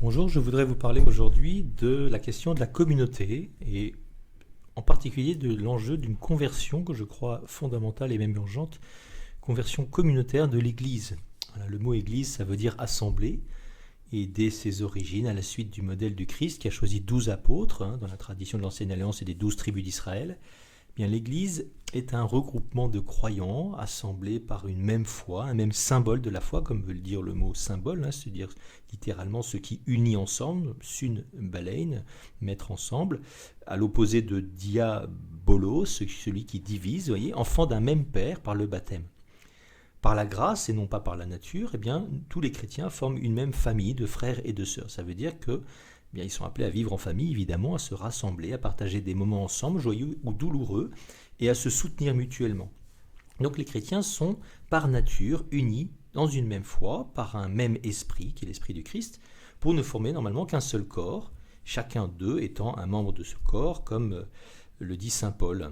Bonjour, je voudrais vous parler aujourd'hui de la question de la communauté et en particulier de l'enjeu d'une conversion que je crois fondamentale et même urgente, conversion communautaire de l'Église. Voilà, le mot Église, ça veut dire assemblée et dès ses origines, à la suite du modèle du Christ qui a choisi 12 apôtres, dans la tradition de l'Ancienne Alliance et des 12 tribus d'Israël, bien l'Église est un regroupement de croyants assemblés par une même foi, un même symbole de la foi, comme veut le dire le mot symbole, c'est-à-dire littéralement ce qui unit ensemble, sun balein, mettre ensemble, à l'opposé de diabolos, celui qui divise, voyez, enfant d'un même père par le baptême. Par la grâce et non pas par la nature, eh bien, tous les chrétiens forment une même famille de frères et de sœurs. Ça veut dire que ils sont appelés à vivre en famille, évidemment, à se rassembler, à partager des moments ensemble, joyeux ou douloureux, et à se soutenir mutuellement. Donc les chrétiens sont, par nature, unis dans une même foi, par un même esprit, qui est l'esprit du Christ, pour ne former normalement qu'un seul corps, chacun d'eux étant un membre de ce corps, comme le dit saint Paul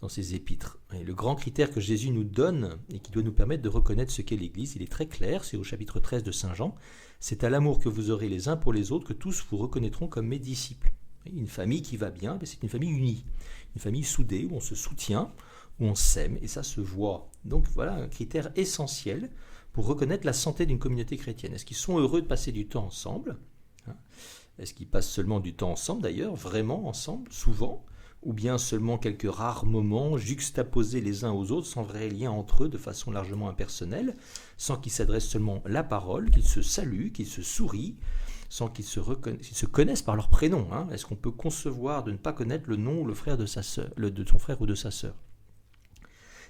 dans ses épîtres. Et le grand critère que Jésus nous donne, et qui doit nous permettre de reconnaître ce qu'est l'Église, il est très clair, c'est au chapitre 13 de saint Jean, c'est à l'amour que vous aurez les uns pour les autres que tous vous reconnaîtront comme mes disciples. Une famille qui va bien, c'est une famille unie, une famille soudée, où on se soutient, où on s'aime, et ça se voit. Donc voilà un critère essentiel pour reconnaître la santé d'une communauté chrétienne. Est-ce qu'ils sont heureux de passer du temps ensemble ? Est-ce qu'ils passent seulement du temps ensemble d'ailleurs, vraiment ensemble, souvent ? Ou bien seulement quelques rares moments juxtaposés les uns aux autres, sans vrai lien entre eux, de façon largement impersonnelle, sans qu'ils s'adressent seulement la parole, qu'ils se saluent, qu'ils se sourient, sans qu'ils se connaissent par leur prénom. Est-ce qu'on peut concevoir de ne pas connaître le nom ou le frère de sa sœur, de son frère ou de sa sœur ?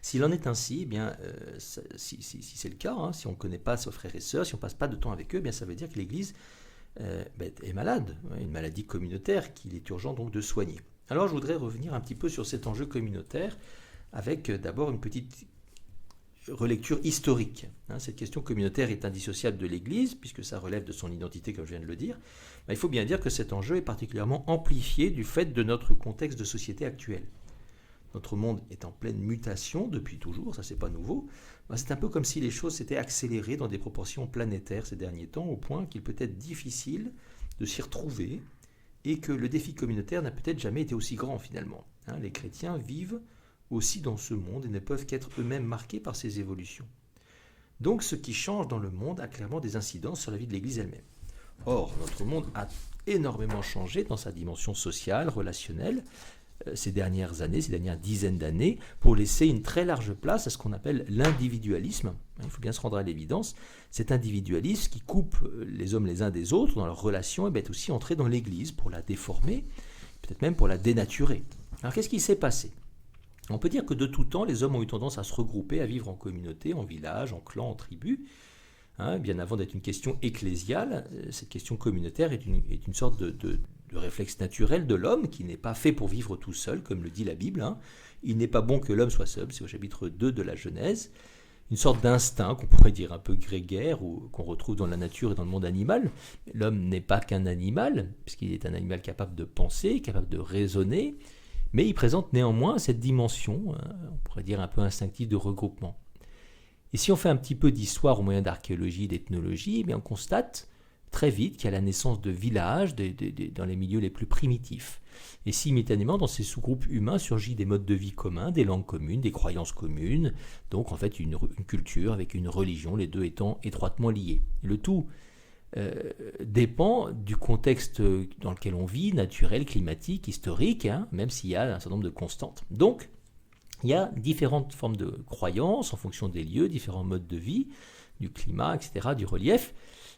S'il en est ainsi, eh bien, si c'est le cas, si on ne connaît pas ses frères et sœurs, si on ne passe pas de temps avec eux, eh bien, ça veut dire que l'Église est malade, une maladie communautaire qu'il est urgent donc de soigner. Alors je voudrais revenir un petit peu sur cet enjeu communautaire avec d'abord une petite relecture historique. Cette question communautaire est indissociable de l'Église, puisque ça relève de son identité, comme je viens de le dire. Mais il faut bien dire que cet enjeu est particulièrement amplifié du fait de notre contexte de société actuel. Notre monde est en pleine mutation depuis toujours, ça c'est pas nouveau. C'est un peu comme si les choses s'étaient accélérées dans des proportions planétaires ces derniers temps, au point qu'il peut être difficile de s'y retrouver, et que le défi communautaire n'a peut-être jamais été aussi grand finalement. Les chrétiens vivent aussi dans ce monde et ne peuvent qu'être eux-mêmes marqués par ces évolutions. Donc ce qui change dans le monde a clairement des incidences sur la vie de l'Église elle-même. Or, notre monde a énormément changé dans sa dimension sociale, relationnelle, ces dernières années, ces dernières dizaines d'années, pour laisser une très large place à ce qu'on appelle l'individualisme. Il faut bien se rendre à l'évidence, cet individualisme qui coupe les hommes les uns des autres dans leurs relations est aussi entré dans l'Église pour la déformer, peut-être même pour la dénaturer. Alors qu'est-ce qui s'est passé ? On peut dire que de tout temps, les hommes ont eu tendance à se regrouper, à vivre en communauté, en village, en clan, en tribu. Bien avant d'être une question ecclésiale, cette question communautaire est une sorte de réflexe naturel de l'homme qui n'est pas fait pour vivre tout seul, comme le dit la Bible. Il n'est pas bon que l'homme soit seul, c'est au chapitre 2 de la Genèse. Une sorte d'instinct qu'on pourrait dire un peu grégaire ou qu'on retrouve dans la nature et dans le monde animal. L'homme n'est pas qu'un animal, puisqu'il est un animal capable de penser, capable de raisonner, mais il présente néanmoins cette dimension, on pourrait dire un peu instinctive de regroupement. Et si on fait un petit peu d'histoire au moyen d'archéologie, d'ethnologie, on constate très vite qu'il y a la naissance de villages dans les milieux les plus primitifs. Et simultanément, dans ces sous-groupes humains surgit des modes de vie communs, des langues communes, des croyances communes, donc en fait une culture avec une religion, les deux étant étroitement liés. Le tout dépend du contexte dans lequel on vit, naturel, climatique, historique, même s'il y a un certain nombre de constantes. Donc, il y a différentes formes de croyances en fonction des lieux, différents modes de vie, du climat, etc., du relief,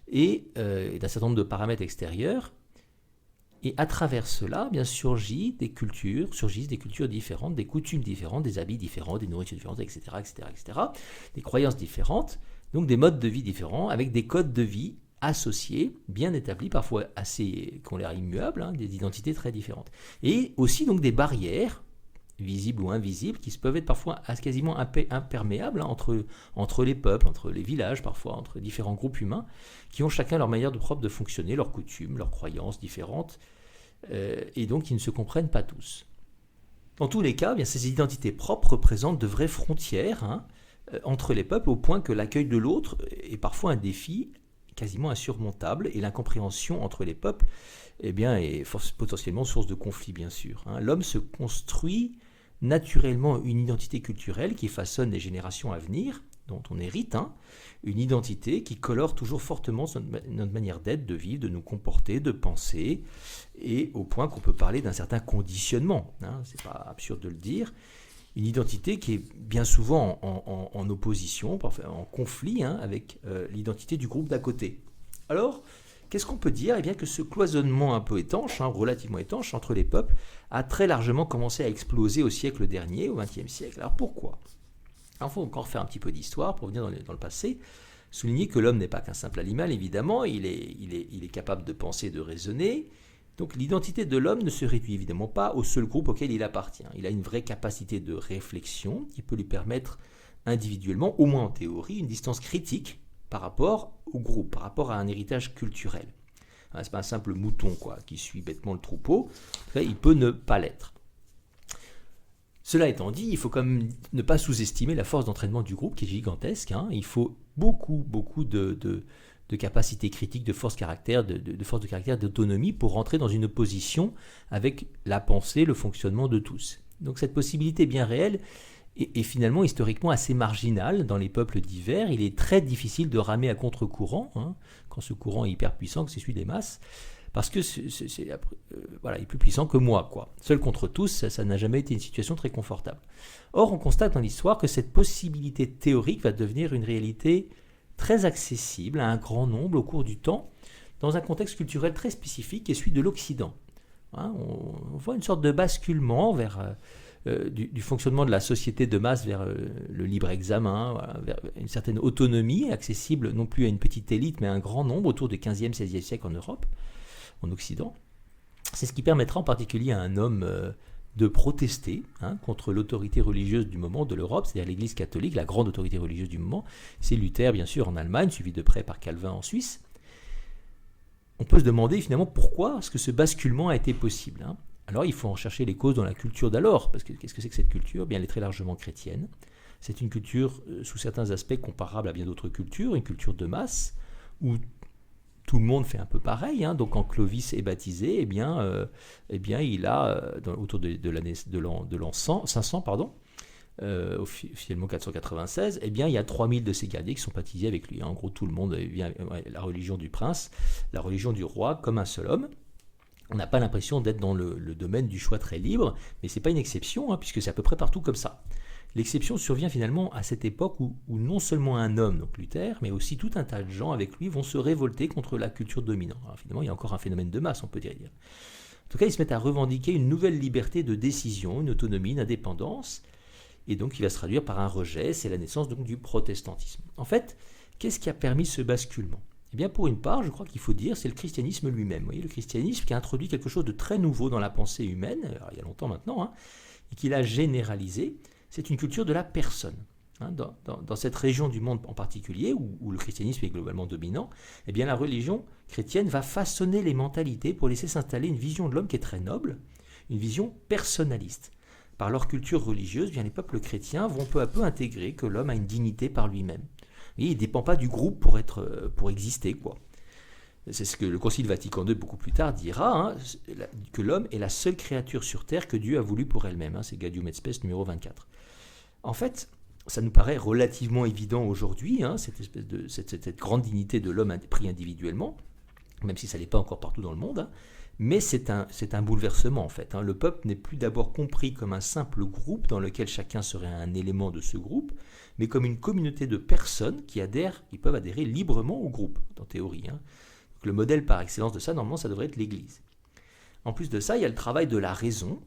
et d'un certain nombre de paramètres extérieurs. Et à travers cela, surgissent des cultures différentes, des coutumes différentes, des habits différents, des nourritures différentes, etc., des croyances différentes, donc des modes de vie différents, avec des codes de vie associés, bien établis, parfois qui ont l'air immuables, des identités très différentes. Et aussi donc des barrières, visibles ou invisibles, qui peuvent être parfois quasiment imperméables entre les peuples, entre les villages, parfois entre différents groupes humains, qui ont chacun leur manière propre de fonctionner, leurs coutumes, leurs croyances différentes, et donc ils ne se comprennent pas tous. Dans tous les cas, ces identités propres représentent de vraies frontières entre les peuples, au point que l'accueil de l'autre est parfois un défi quasiment insurmontable, et l'incompréhension entre les peuples est potentiellement source de conflits, bien sûr. L'homme se construit naturellement une identité culturelle qui façonne les générations à venir, dont on hérite, une identité qui colore toujours fortement notre manière d'être, de vivre, de nous comporter, de penser, et au point qu'on peut parler d'un certain conditionnement, c'est pas absurde de le dire, une identité qui est bien souvent en opposition, parfois en conflit avec l'identité du groupe d'à côté. Alors, qu'est-ce qu'on peut dire ? Eh bien que ce cloisonnement un peu étanche, relativement étanche, entre les peuples, a très largement commencé à exploser au siècle dernier, au XXe siècle. Alors pourquoi ? Alors, il faut encore faire un petit peu d'histoire pour venir dans le passé, souligner que l'homme n'est pas qu'un simple animal, évidemment, il est capable de penser et de raisonner. Donc l'identité de l'homme ne se réduit évidemment pas au seul groupe auquel il appartient. Il a une vraie capacité de réflexion qui peut lui permettre individuellement, au moins en théorie, une distance critique par rapport au groupe, par rapport à un héritage culturel. Ce n'est pas un simple mouton qui suit bêtement le troupeau, en tout cas, il peut ne pas l'être. Cela étant dit, il faut quand même ne pas sous-estimer la force d'entraînement du groupe qui est gigantesque. Il faut beaucoup de capacité critique, de force caractère, de force de caractère, d'autonomie pour rentrer dans une opposition avec la pensée, le fonctionnement de tous. Donc cette possibilité bien réelle est finalement historiquement assez marginale dans les peuples divers. Il est très difficile de ramer à contre-courant, quand ce courant est hyper puissant, que c'est celui des masses, parce que il est plus puissant que moi. Seul contre tous, ça n'a jamais été une situation très confortable. Or, on constate dans l'histoire que cette possibilité théorique va devenir une réalité très accessible à un grand nombre au cours du temps, dans un contexte culturel très spécifique qui est celui de l'Occident. On voit une sorte de basculement vers du fonctionnement de la société de masse vers le libre examen, vers une certaine autonomie accessible non plus à une petite élite mais à un grand nombre autour du 15e, 16e siècle en Europe, en Occident. C'est ce qui permettra en particulier à un homme de protester contre l'autorité religieuse du moment de l'Europe, c'est-à-dire l'Église catholique, la grande autorité religieuse du moment. C'est Luther, bien sûr, en Allemagne, suivi de près par Calvin en Suisse. On peut se demander finalement pourquoi est-ce que ce basculement a été possible. Alors il faut en chercher les causes dans la culture d'alors, parce que qu'est-ce que c'est que cette culture ? Bien, elle est très largement chrétienne. C'est une culture, sous certains aspects, comparable à bien d'autres cultures, une culture de masse, où tout le monde fait un peu pareil. Donc quand Clovis est baptisé, il a, autour de l'an 500, officiellement 496, il y a 3000 de ses guerriers qui sont baptisés avec lui. En gros, tout le monde vient la religion du prince, la religion du roi, comme un seul homme. On n'a pas l'impression d'être dans le domaine du choix très libre, mais ce n'est pas une exception, puisque c'est à peu près partout comme ça. L'exception survient finalement à cette époque où non seulement un homme, donc Luther, mais aussi tout un tas de gens avec lui vont se révolter contre la culture dominante. Alors finalement, il y a encore un phénomène de masse, on peut dire. En tout cas, ils se mettent à revendiquer une nouvelle liberté de décision, une autonomie, une indépendance, et donc il va se traduire par un rejet, c'est la naissance donc du protestantisme. En fait, qu'est-ce qui a permis ce basculement ? Eh bien, pour une part, je crois qu'il faut dire, c'est le christianisme lui-même. Vous voyez, le christianisme qui a introduit quelque chose de très nouveau dans la pensée humaine, alors, il y a longtemps maintenant, et qui l'a généralisé. C'est une culture de la personne. Dans cette région du monde en particulier, où le christianisme est globalement dominant, eh bien la religion chrétienne va façonner les mentalités pour laisser s'installer une vision de l'homme qui est très noble, une vision personnaliste. Par leur culture religieuse, bien les peuples chrétiens vont peu à peu intégrer que l'homme a une dignité par lui-même. Et il ne dépend pas du groupe pour exister, C'est ce que le Concile Vatican II, beaucoup plus tard, dira, que l'homme est la seule créature sur Terre que Dieu a voulu pour elle-même. C'est Gaudium et Spes numéro 24. En fait, ça nous paraît relativement évident aujourd'hui, cette grande dignité de l'homme pris individuellement, même si ça n'est pas encore partout dans le monde, mais c'est un bouleversement en fait. Le peuple n'est plus d'abord compris comme un simple groupe dans lequel chacun serait un élément de ce groupe, mais comme une communauté de personnes qui peuvent adhérer librement au groupe, en théorie. Donc le modèle par excellence de ça, normalement, ça devrait être l'Église. En plus de ça, il y a le travail de la raison,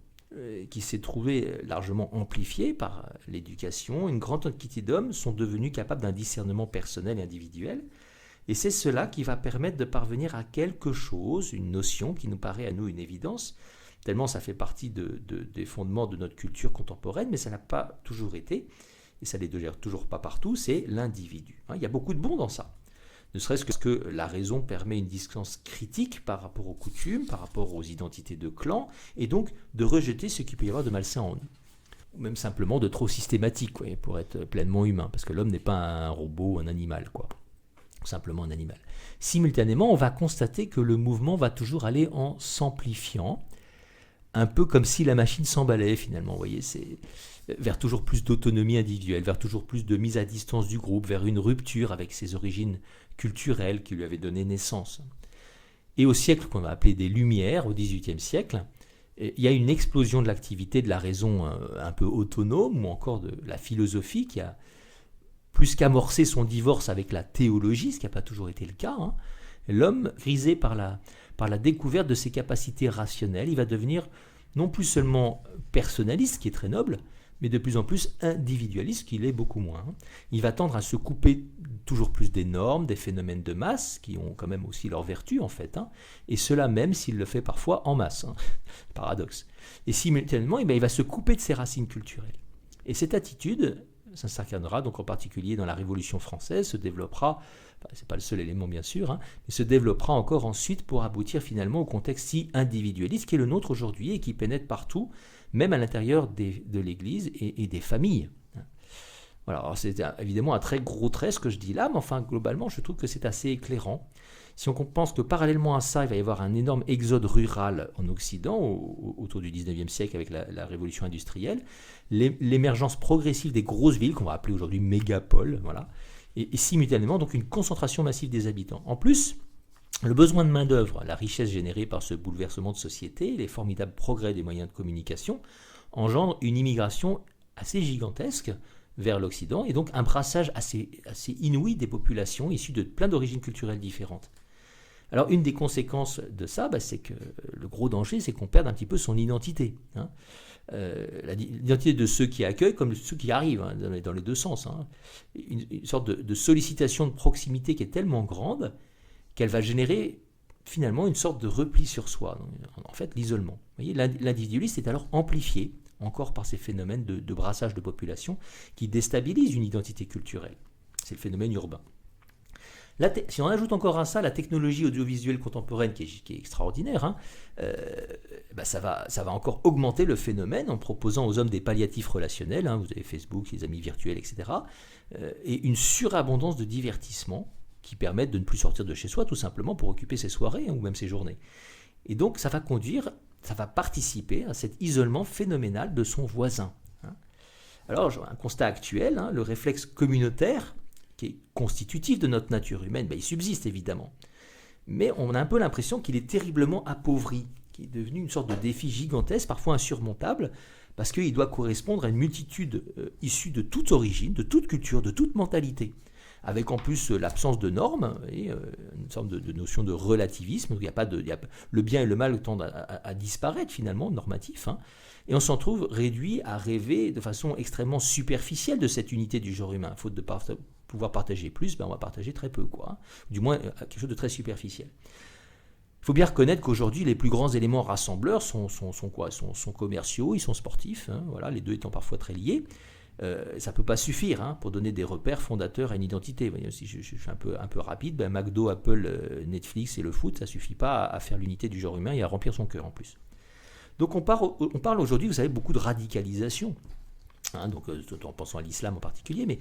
qui s'est trouvé largement amplifié par l'éducation. Une grande quantité d'hommes sont devenus capables d'un discernement personnel et individuel, et c'est cela qui va permettre de parvenir à quelque chose, une notion qui nous paraît à nous une évidence, tellement ça fait partie des fondements de notre culture contemporaine, mais ça n'a pas toujours été, et ça ne l'est toujours pas partout, c'est l'individu. Il y a beaucoup de bon dans ça. Ne serait-ce que la raison permet une distance critique par rapport aux coutumes, par rapport aux identités de clan, et donc de rejeter ce qu'il peut y avoir de malsain en nous. Ou même simplement de trop systématique, pour être pleinement humain, parce que l'homme n'est pas un robot, un animal, simplement un animal. Simultanément, on va constater que le mouvement va toujours aller en s'amplifiant, un peu comme si la machine s'emballait finalement, vous voyez, c'est vers toujours plus d'autonomie individuelle, vers toujours plus de mise à distance du groupe, vers une rupture avec ses origines culturelles qui lui avaient donné naissance. Et au siècle qu'on va appeler des Lumières, au XVIIIe siècle, il y a une explosion de l'activité de la raison un peu autonome, ou encore de la philosophie qui a plus qu'amorcé son divorce avec la théologie, ce qui n'a pas toujours été le cas. L'homme, grisé par la découverte de ses capacités rationnelles, il va devenir non plus seulement personnaliste, qui est très noble, mais de plus en plus individualiste, qui l'est beaucoup moins. Il va tendre à se couper toujours plus des normes, des phénomènes de masse, qui ont quand même aussi leur vertu en fait, et cela même s'il le fait parfois en masse. Paradoxe. Et simultanément, il va se couper de ses racines culturelles. Et cette attitude, ça s'incarnera donc en particulier dans la Révolution française, se développera, c'est pas le seul élément bien sûr, mais se développera encore ensuite pour aboutir finalement au contexte si individualiste qui est le nôtre aujourd'hui et qui pénètre partout, même à l'intérieur de l'Église et des familles. Voilà, alors c'est évidemment un très gros trait ce que je dis là, mais enfin globalement je trouve que c'est assez éclairant. Si on pense que parallèlement à ça, il va y avoir un énorme exode rural en Occident autour du 19e siècle avec la révolution industrielle, l'émergence progressive des grosses villes qu'on va appeler aujourd'hui mégapoles, voilà, et simultanément donc une concentration massive des habitants. En plus, le besoin de main-d'œuvre, la richesse générée par ce bouleversement de société, les formidables progrès des moyens de communication engendrent une immigration assez gigantesque vers l'Occident et donc un brassage assez inouï des populations issues de plein d'origines culturelles différentes. Alors une des conséquences de ça, c'est que le gros danger, c'est qu'on perde un petit peu son identité. L'identité de ceux qui accueillent comme de ceux qui arrivent, dans les deux sens. Une sorte de sollicitation de proximité qui est tellement grande qu'elle va générer finalement une sorte de repli sur soi, en fait l'isolement. Vous voyez, l'individualisme est alors amplifié encore par ces phénomènes de brassage de population qui déstabilisent une identité culturelle. C'est le phénomène urbain. Si on ajoute encore à ça la technologie audiovisuelle contemporaine qui est extraordinaire, ça va encore augmenter le phénomène en proposant aux hommes des palliatifs relationnels, vous avez Facebook, les amis virtuels, etc., et une surabondance de divertissements qui permettent de ne plus sortir de chez soi tout simplement pour occuper ses soirées ou même ses journées. Et donc ça va participer à cet isolement phénoménal de son voisin. Alors un constat actuel, le réflexe communautaire qui est constitutif de notre nature humaine, il subsiste évidemment. Mais on a un peu l'impression qu'il est terriblement appauvri, qu'il est devenu une sorte de défi gigantesque, parfois insurmontable, parce qu'il doit correspondre à une multitude issue de toute origine, de toute culture, de toute mentalité, avec en plus l'absence de normes et une sorte de notion de relativisme, où le bien et le mal tendent à disparaître finalement, normatif, et on s'en trouve réduit à rêver de façon extrêmement superficielle de cette unité du genre humain, faute de pouvoir partager plus, on va partager très peu, du moins quelque chose de très superficiel. Il faut bien reconnaître qu'aujourd'hui, les plus grands éléments rassembleurs sont quoi ? Sont commerciaux, ils sont sportifs, voilà, les deux étant parfois très liés. Ça ne peut pas suffire pour donner des repères fondateurs à une identité. Vous voyez, si je suis un peu rapide, McDo, Apple, Netflix et le foot, ça ne suffit pas à faire l'unité du genre humain et à remplir son cœur en plus. Donc on parle aujourd'hui, vous savez, beaucoup de radicalisation, donc en pensant à l'islam en particulier, mais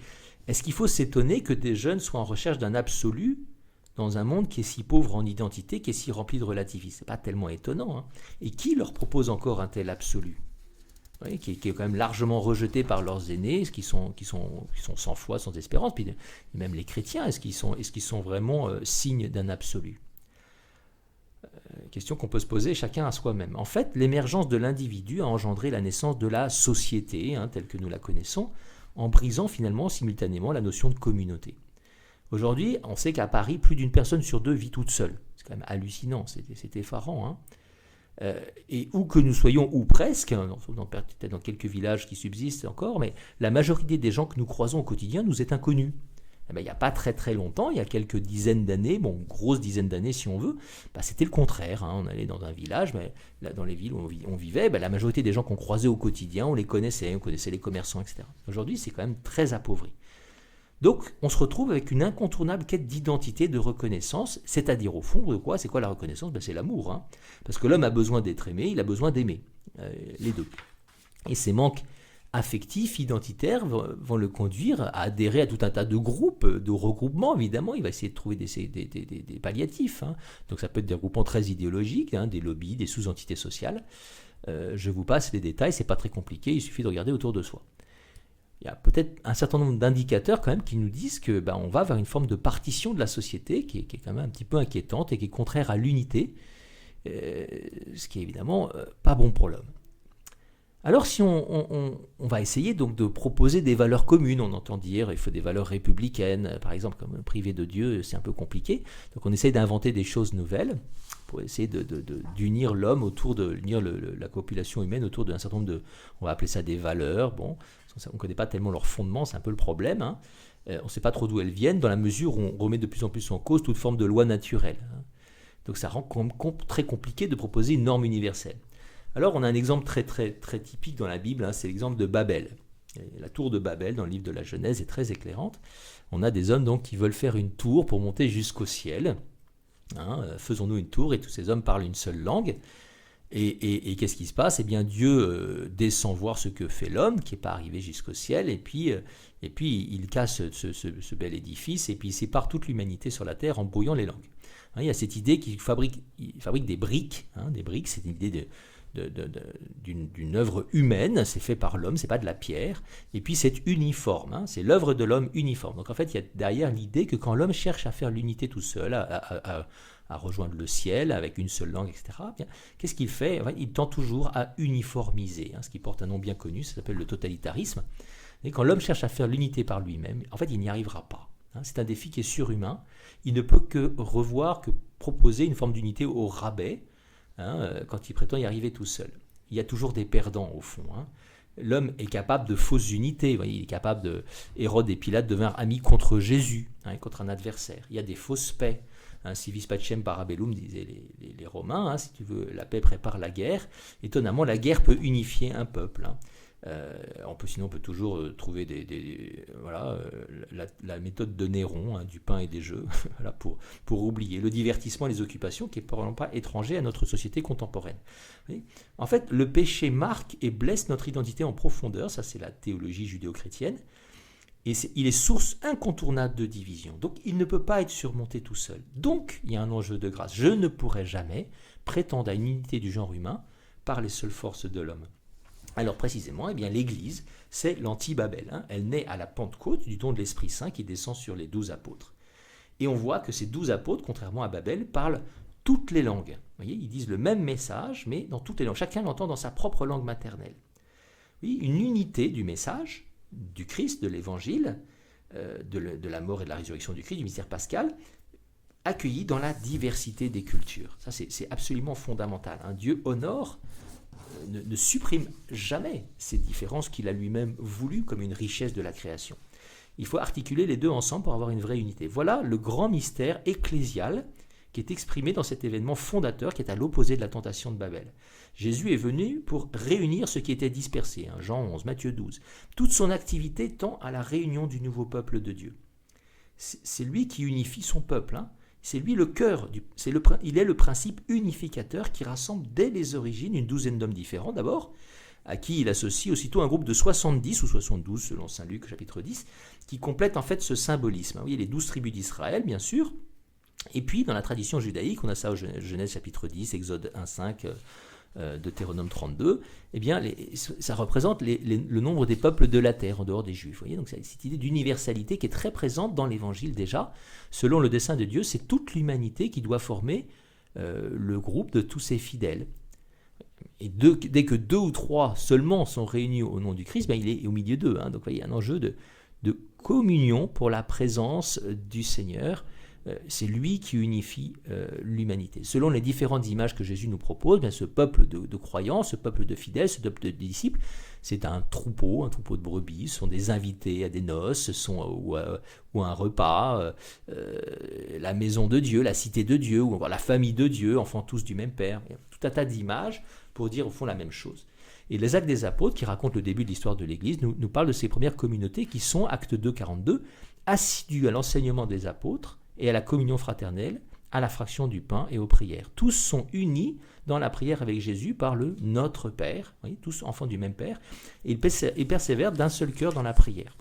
est-ce qu'il faut s'étonner que des jeunes soient en recherche d'un absolu dans un monde qui est si pauvre en identité, qui est si rempli de relativisme ? Ce n'est pas tellement étonnant. Et qui leur propose encore un tel absolu ? Oui, qui est quand même largement rejeté par leurs aînés, qui sont sans foi, sans espérance, puis même les chrétiens, est-ce qu'ils sont vraiment signes d'un absolu ? Question qu'on peut se poser chacun à soi-même. En fait, l'émergence de l'individu a engendré la naissance de la société, telle que nous la connaissons, en brisant finalement simultanément la notion de communauté. Aujourd'hui, on sait qu'à Paris, plus d'une personne sur deux vit toute seule. C'est quand même hallucinant, c'est effarant, et où que nous soyons, ou presque, peut-être dans quelques villages qui subsistent encore, mais la majorité des gens que nous croisons au quotidien nous est inconnue. Il n'y a pas très très longtemps, il y a quelques dizaines d'années, grosse dizaine d'années si on veut, c'était le contraire. On allait dans un village, mais là, dans les villes où on vivait, la majorité des gens qu'on croisait au quotidien, on connaissait les commerçants, etc. Aujourd'hui, c'est quand même très appauvri. Donc, on se retrouve avec une incontournable quête d'identité, de reconnaissance, c'est-à-dire au fond de quoi ? C'est quoi la reconnaissance ? C'est l'amour. Parce que l'homme a besoin d'être aimé, il a besoin d'aimer, les deux. Et ces manques affectifs, identitaires, vont le conduire à adhérer à tout un tas de groupes, de regroupements, évidemment. Il va essayer de trouver des palliatifs. Hein. Donc ça peut être des regroupements très idéologiques, hein, des lobbies, des sous-entités sociales. Je vous passe les détails, c'est pas très compliqué, il suffit de regarder autour de soi. Il y a peut-être un certain nombre d'indicateurs quand même qui nous disent que on va vers une forme de partition de la société qui est quand même un petit peu inquiétante et qui est contraire à l'unité, ce qui est évidemment pas bon pour l'homme. Alors si on va essayer donc de proposer des valeurs communes, on entend dire il faut des valeurs républicaines, par exemple comme priver de Dieu, c'est un peu compliqué, donc on essaye d'inventer des choses nouvelles pour essayer d'unir l'homme autour d'unir la population humaine autour d'un certain nombre de, on va appeler ça des valeurs, bon, on ne connaît pas tellement leur fondement, c'est un peu le problème, hein. On ne sait pas trop d'où elles viennent, dans la mesure où on remet de plus en plus en cause toute forme de loi naturelle, hein. Donc ça rend très compliqué de proposer une norme universelle. Alors on a un exemple très typique dans la Bible, hein, c'est l'exemple de Babel. La tour de Babel dans le livre de la Genèse est très éclairante. On a des hommes donc qui veulent faire une tour pour monter jusqu'au ciel. Hein, faisons-nous une tour, et tous ces hommes parlent une seule langue. Et qu'est-ce qui se passe ? Eh bien Dieu descend voir ce que fait l'homme, qui n'est pas arrivé jusqu'au ciel, et puis il casse ce bel édifice, et puis il sépare toute l'humanité sur la terre en brouillant les langues. Hein, il y a cette idée qu'il fabrique des briques. Hein, des briques, c'est une idée d'une œuvre humaine, c'est fait par l'homme, c'est pas de la pierre, et puis c'est uniforme, hein, c'est l'œuvre de l'homme uniforme. Donc en fait, il y a derrière l'idée que quand l'homme cherche à faire l'unité tout seul, à rejoindre le ciel avec une seule langue, etc., bien, qu'est-ce qu'il fait ? Enfin, il tend toujours à uniformiser, hein, ce qui porte un nom bien connu, ça s'appelle le totalitarisme. Et quand l'homme cherche à faire l'unité par lui-même, en fait, il n'y arrivera pas. Hein, c'est un défi qui est surhumain. Il ne peut que proposer une forme d'unité au rabais, hein, quand il prétend y arriver tout seul. Il y a toujours des perdants au fond. Hein. L'homme est capable de fausses unités. Voyez, il est capable de... Hérode et Pilate devinrent amis contre Jésus, hein, contre un adversaire. Il y a des fausses paix. Hein, si vis pacem para bellum, disaient les Romains, hein, si tu veux, la paix prépare la guerre. Étonnamment, la guerre peut unifier un peuple. Hein. On peut toujours trouver la méthode de Néron, hein, du pain et des jeux, voilà, pour oublier le divertissement et les occupations, qui n'est probablement pas étranger à notre société contemporaine. En fait, le péché marque et blesse notre identité en profondeur, ça c'est la théologie judéo-chrétienne, et il est source incontournable de division. Donc il ne peut pas être surmonté tout seul. Donc il y a un enjeu de grâce. Je ne pourrai jamais prétendre à une unité du genre humain par les seules forces de l'homme. Alors précisément, eh bien, l'Église, c'est l'anti-Babel. Hein. Elle naît à la Pentecôte du don de l'Esprit Saint qui descend sur les 12 apôtres. Et on voit que ces 12 apôtres, contrairement à Babel, parlent toutes les langues. Vous voyez, ils disent le même message, mais dans toutes les langues. Chacun l'entend dans sa propre langue maternelle. Oui, une unité du message, du Christ, de l'Évangile, de la mort et de la résurrection du Christ, du mystère pascal, accueillie dans la diversité des cultures. Ça, c'est absolument fondamental. Hein. Dieu honore... ne supprime jamais ces différences qu'il a lui-même voulues comme une richesse de la création. Il faut articuler les deux ensemble pour avoir une vraie unité. Voilà le grand mystère ecclésial qui est exprimé dans cet événement fondateur qui est à l'opposé de la tentation de Babel. Jésus est venu pour réunir ce qui était dispersé, hein, Jean 11, Matthieu 12. Toute son activité tend à la réunion du nouveau peuple de Dieu. C'est lui qui unifie son peuple, hein. C'est lui le cœur, il est le principe unificateur qui rassemble dès les origines une douzaine d'hommes différents d'abord, à qui il associe aussitôt un groupe de 70 ou 72 selon Saint Luc chapitre 10, qui complète en fait ce symbolisme. Oui, les 12 tribus d'Israël bien sûr, et puis dans la tradition judaïque, on a ça au Genèse chapitre 10, Exode 1, 5, Deutéronome 32, eh bien, ça représente le nombre des peuples de la terre en dehors des Juifs. Vous voyez, donc c'est cette idée d'universalité qui est très présente dans l'Évangile déjà. Selon le dessein de Dieu, c'est toute l'humanité qui doit former le groupe de tous ses fidèles. Et dès que 2 ou 3 seulement sont réunis au nom du Christ, ben, il est au milieu d'eux. Hein. Donc, vous voyez, il y a un enjeu de communion pour la présence du Seigneur. C'est lui qui unifie l'humanité. Selon les différentes images que Jésus nous propose, bien, ce peuple de croyants, ce peuple de fidèles, ce peuple de disciples, c'est un troupeau de brebis, ce sont des invités à des noces, ou à un repas, la maison de Dieu, la cité de Dieu, ou encore la famille de Dieu, enfants tous du même Père. Il y a tout un tas d'images pour dire au fond la même chose. Et les Actes des Apôtres, qui racontent le début de l'histoire de l'Église, nous parlent de ces premières communautés qui sont, Acte 2, 42, assidus à l'enseignement des apôtres, et à la communion fraternelle, à la fraction du pain et aux prières. Tous sont unis dans la prière avec Jésus par le Notre Père, oui, tous enfants du même Père, et ils persévèrent d'un seul cœur dans la prière.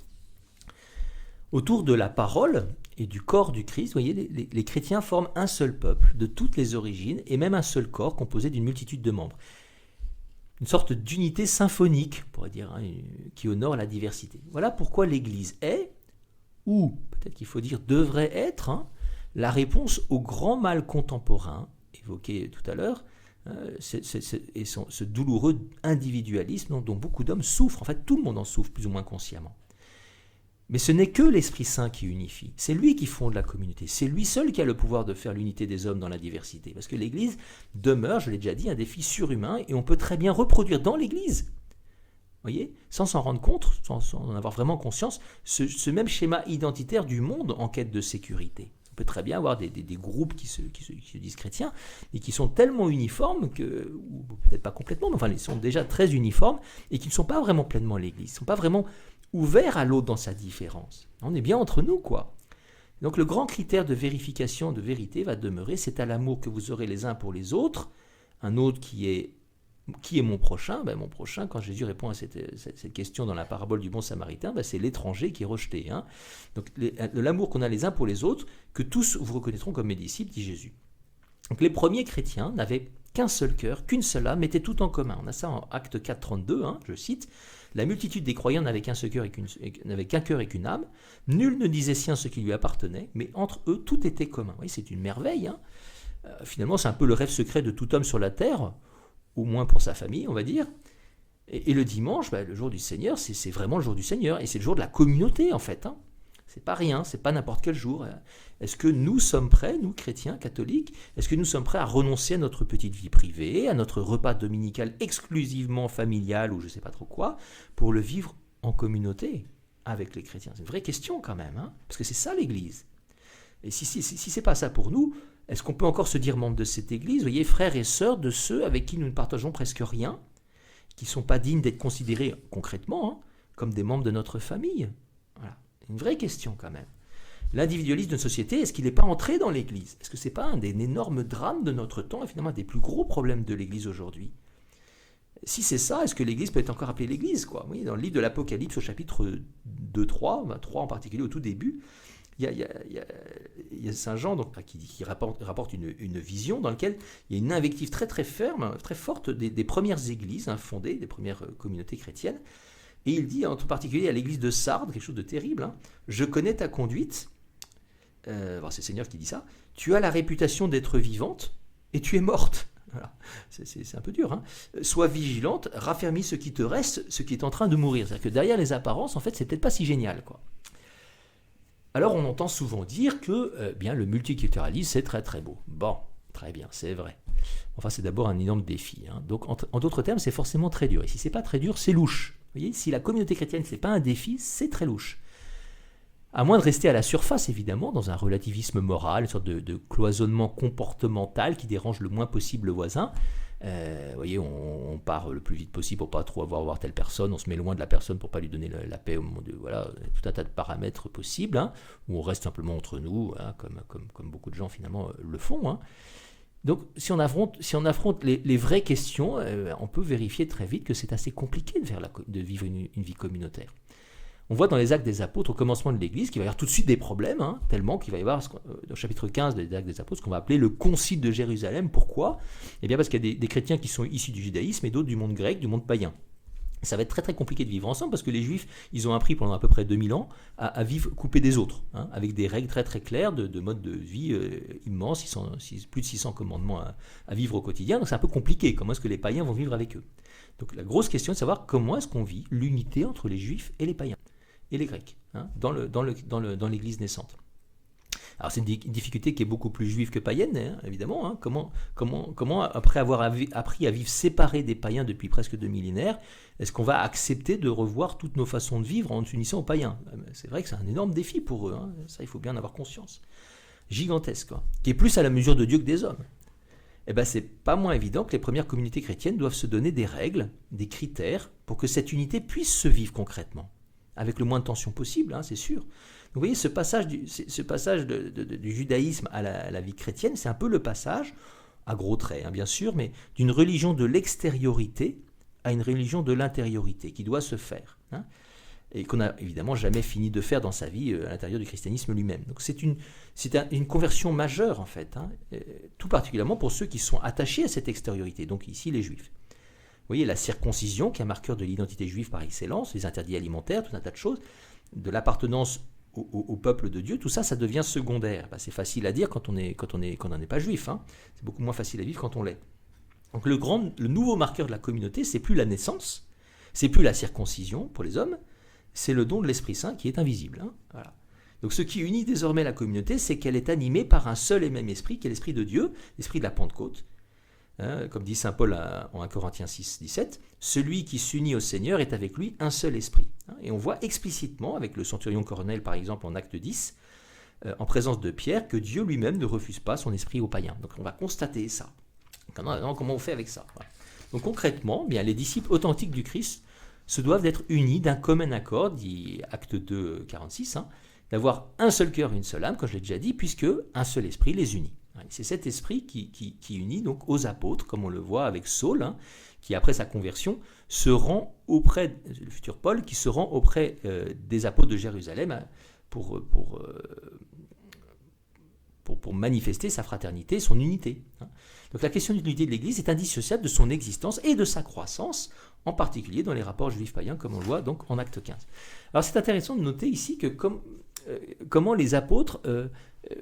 Autour de la parole et du corps du Christ, vous voyez, les chrétiens forment un seul peuple de toutes les origines et même un seul corps composé d'une multitude de membres. Une sorte d'unité symphonique, on pourrait dire, qui honore la diversité. Voilà pourquoi l'Église est, ou peut-être qu'il faut dire devrait être, la réponse au grand mal contemporain, évoqué tout à l'heure, et ce douloureux individualisme dont beaucoup d'hommes souffrent. En fait, tout le monde en souffre, plus ou moins consciemment. Mais ce n'est que l'Esprit Saint qui unifie. C'est lui qui fonde la communauté. C'est lui seul qui a le pouvoir de faire l'unité des hommes dans la diversité. Parce que l'Église demeure, je l'ai déjà dit, un défi surhumain et on peut très bien reproduire dans l'Église, voyez, sans s'en rendre compte, sans en avoir vraiment conscience, ce même schéma identitaire du monde en quête de sécurité. On peut très bien avoir des groupes qui se disent chrétiens et qui sont tellement uniformes, ou peut-être pas complètement, mais enfin ils sont déjà très uniformes et qui ne sont pas vraiment pleinement l'Église, ils ne sont pas vraiment ouverts à l'autre dans sa différence. On est bien entre nous, quoi. Donc le grand critère de vérification de vérité va demeurer, c'est à l'amour que vous aurez les uns pour les autres, un autre qui est mon prochain? Mon prochain, quand Jésus répond à cette question dans la parabole du bon samaritain, c'est l'étranger qui est rejeté. Donc l'amour qu'on a les uns pour les autres, que tous vous reconnaîtront comme mes disciples, dit Jésus. Donc les premiers chrétiens n'avaient qu'un seul cœur, qu'une seule âme, mettaient tout en commun. On a ça en Actes 4, 32, je cite. La multitude des croyants n'avait qu'un seul cœur n'avait qu'un cœur et qu'une âme. Nul ne disait sien ce qui lui appartenait, mais entre eux, tout était commun. Oui, c'est une merveille. Finalement, c'est un peu le rêve secret de tout homme sur la terre, au moins pour sa famille, on va dire. Et le dimanche, le jour du Seigneur, c'est vraiment le jour du Seigneur. Et c'est le jour de la communauté, en fait. C'est pas rien, c'est pas n'importe quel jour. Est-ce que nous sommes prêts, nous, chrétiens, catholiques, est-ce que nous sommes prêts à renoncer à notre petite vie privée, à notre repas dominical exclusivement familial, ou je sais pas trop quoi, pour le vivre en communauté avec les chrétiens? C'est une vraie question, quand même, parce que c'est ça, l'Église. Et si c'est pas ça pour nous, est-ce qu'on peut encore se dire membre de cette Église? Vous voyez, frères et sœurs de ceux avec qui nous ne partageons presque rien, qui ne sont pas dignes d'être considérés concrètement comme des membres de notre famille. Voilà. Une vraie question quand même. L'individualisme de société, est-ce qu'il n'est pas entré dans l'Église? Est-ce que ce n'est pas un des énormes drames de notre temps et finalement un des plus gros problèmes de l'Église aujourd'hui? Si c'est ça, est-ce que l'Église peut être encore appelée l'Église, quoi? Oui, dans le livre de l'Apocalypse, au chapitre 2, 3, 3 en particulier, au tout début, il y a Saint Jean qui rapporte une vision dans laquelle il y a une invective très très ferme, très forte des premières églises fondées, des premières communautés chrétiennes. Et il dit en particulier à l'église de Sardes, quelque chose de terrible, je connais ta conduite, c'est le Seigneur qui dit ça, tu as la réputation d'être vivante et tu es morte. Voilà. C'est un peu dur. Sois vigilante, raffermis ce qui te reste, ce qui est en train de mourir. C'est-à-dire que derrière les apparences, en fait, c'est peut-être pas si génial, quoi. Alors on entend souvent dire que le multiculturalisme c'est très très beau. Bon, très bien, c'est vrai. Enfin c'est d'abord un énorme défi. Donc en d'autres termes c'est forcément très dur. Et si c'est pas très dur, c'est louche. Vous voyez, si la communauté chrétienne c'est pas un défi, c'est très louche. À moins de rester à la surface évidemment, dans un relativisme moral, une sorte de cloisonnement comportemental qui dérange le moins possible le voisin. Vous voyez, on part le plus vite possible pour pas trop voir telle personne, on se met loin de la personne pour pas lui donner la paix au monde. Voilà, tout un tas de paramètres possibles, où on reste simplement entre nous, comme beaucoup de gens finalement le font. Donc, si on affronte les vraies questions, on peut vérifier très vite que c'est assez compliqué de vivre une vie communautaire. On voit dans les Actes des Apôtres, au commencement de l'Église, qu'il va y avoir tout de suite des problèmes, tellement qu'il va y avoir, dans le chapitre 15 des Actes des Apôtres, ce qu'on va appeler le Concile de Jérusalem. Pourquoi? Eh bien parce qu'il y a des chrétiens qui sont issus du judaïsme et d'autres du monde grec, du monde païen. Ça va être très très compliqué de vivre ensemble parce que les Juifs, ils ont appris pendant à peu près 2000 ans à vivre coupés des autres, avec des règles très très claires de mode de vie immense, plus de 600 commandements à vivre au quotidien. Donc c'est un peu compliqué. Comment est-ce que les païens vont vivre avec eux? Donc la grosse question est de savoir comment est-ce qu'on vit l'unité entre les Juifs et les païens et les Grecs, dans l'Église naissante. Alors c'est une difficulté qui est beaucoup plus juive que païenne, évidemment. Comment après avoir appris à vivre séparés des païens depuis presque 2 millénaires, est-ce qu'on va accepter de revoir toutes nos façons de vivre en s'unissant aux païens? C'est vrai que c'est un énorme défi pour eux, ça il faut bien en avoir conscience. Gigantesque, qui est plus à la mesure de Dieu que des hommes. C'est pas moins évident que les premières communautés chrétiennes doivent se donner des règles, des critères, pour que cette unité puisse se vivre concrètement. Avec le moins de tension possible, c'est sûr. vous voyez, ce passage du judaïsme à la vie chrétienne, c'est un peu le passage, à gros traits, bien sûr, mais d'une religion de l'extériorité à une religion de l'intériorité qui doit se faire, et qu'on n'a évidemment jamais fini de faire dans sa vie à l'intérieur du christianisme lui-même. Donc c'est une conversion majeure, en fait, tout particulièrement pour ceux qui sont attachés à cette extériorité, donc ici les juifs. Vous voyez, la circoncision, qui est un marqueur de l'identité juive par excellence, les interdits alimentaires, tout un tas de choses, de l'appartenance au peuple de Dieu, tout ça, ça devient secondaire. C'est facile à dire quand on n'en est pas juif. C'est beaucoup moins facile à vivre quand on l'est. Donc le nouveau marqueur de la communauté, c'est plus la naissance, c'est plus la circoncision pour les hommes, c'est le don de l'Esprit Saint qui est invisible. Voilà. Donc ce qui unit désormais la communauté, c'est qu'elle est animée par un seul et même esprit, qui est l'esprit de Dieu, l'esprit de la Pentecôte. Comme dit saint Paul en 1 Corinthiens 6, 17, celui qui s'unit au Seigneur est avec lui un seul esprit. Et on voit explicitement, avec le centurion Corneille par exemple en acte 10, en présence de Pierre, que Dieu lui-même ne refuse pas son esprit aux païens. Donc on va constater ça. Comment on fait avec ça? Voilà. Donc concrètement, bien, les disciples authentiques du Christ se doivent d'être unis d'un commun accord, dit acte 2, 46, d'avoir un seul cœur et une seule âme, comme je l'ai déjà dit, puisque un seul esprit les unit. C'est cet esprit qui unit donc aux apôtres, comme on le voit avec Saul, qui après sa conversion se rend auprès, le futur Paul, qui se rend auprès des apôtres de Jérusalem pour manifester sa fraternité, son unité. Donc la question de l'unité de l'Église est indissociable de son existence et de sa croissance, en particulier dans les rapports juifs païens, comme on le voit donc en acte 15. Alors c'est intéressant de noter ici que comment les apôtres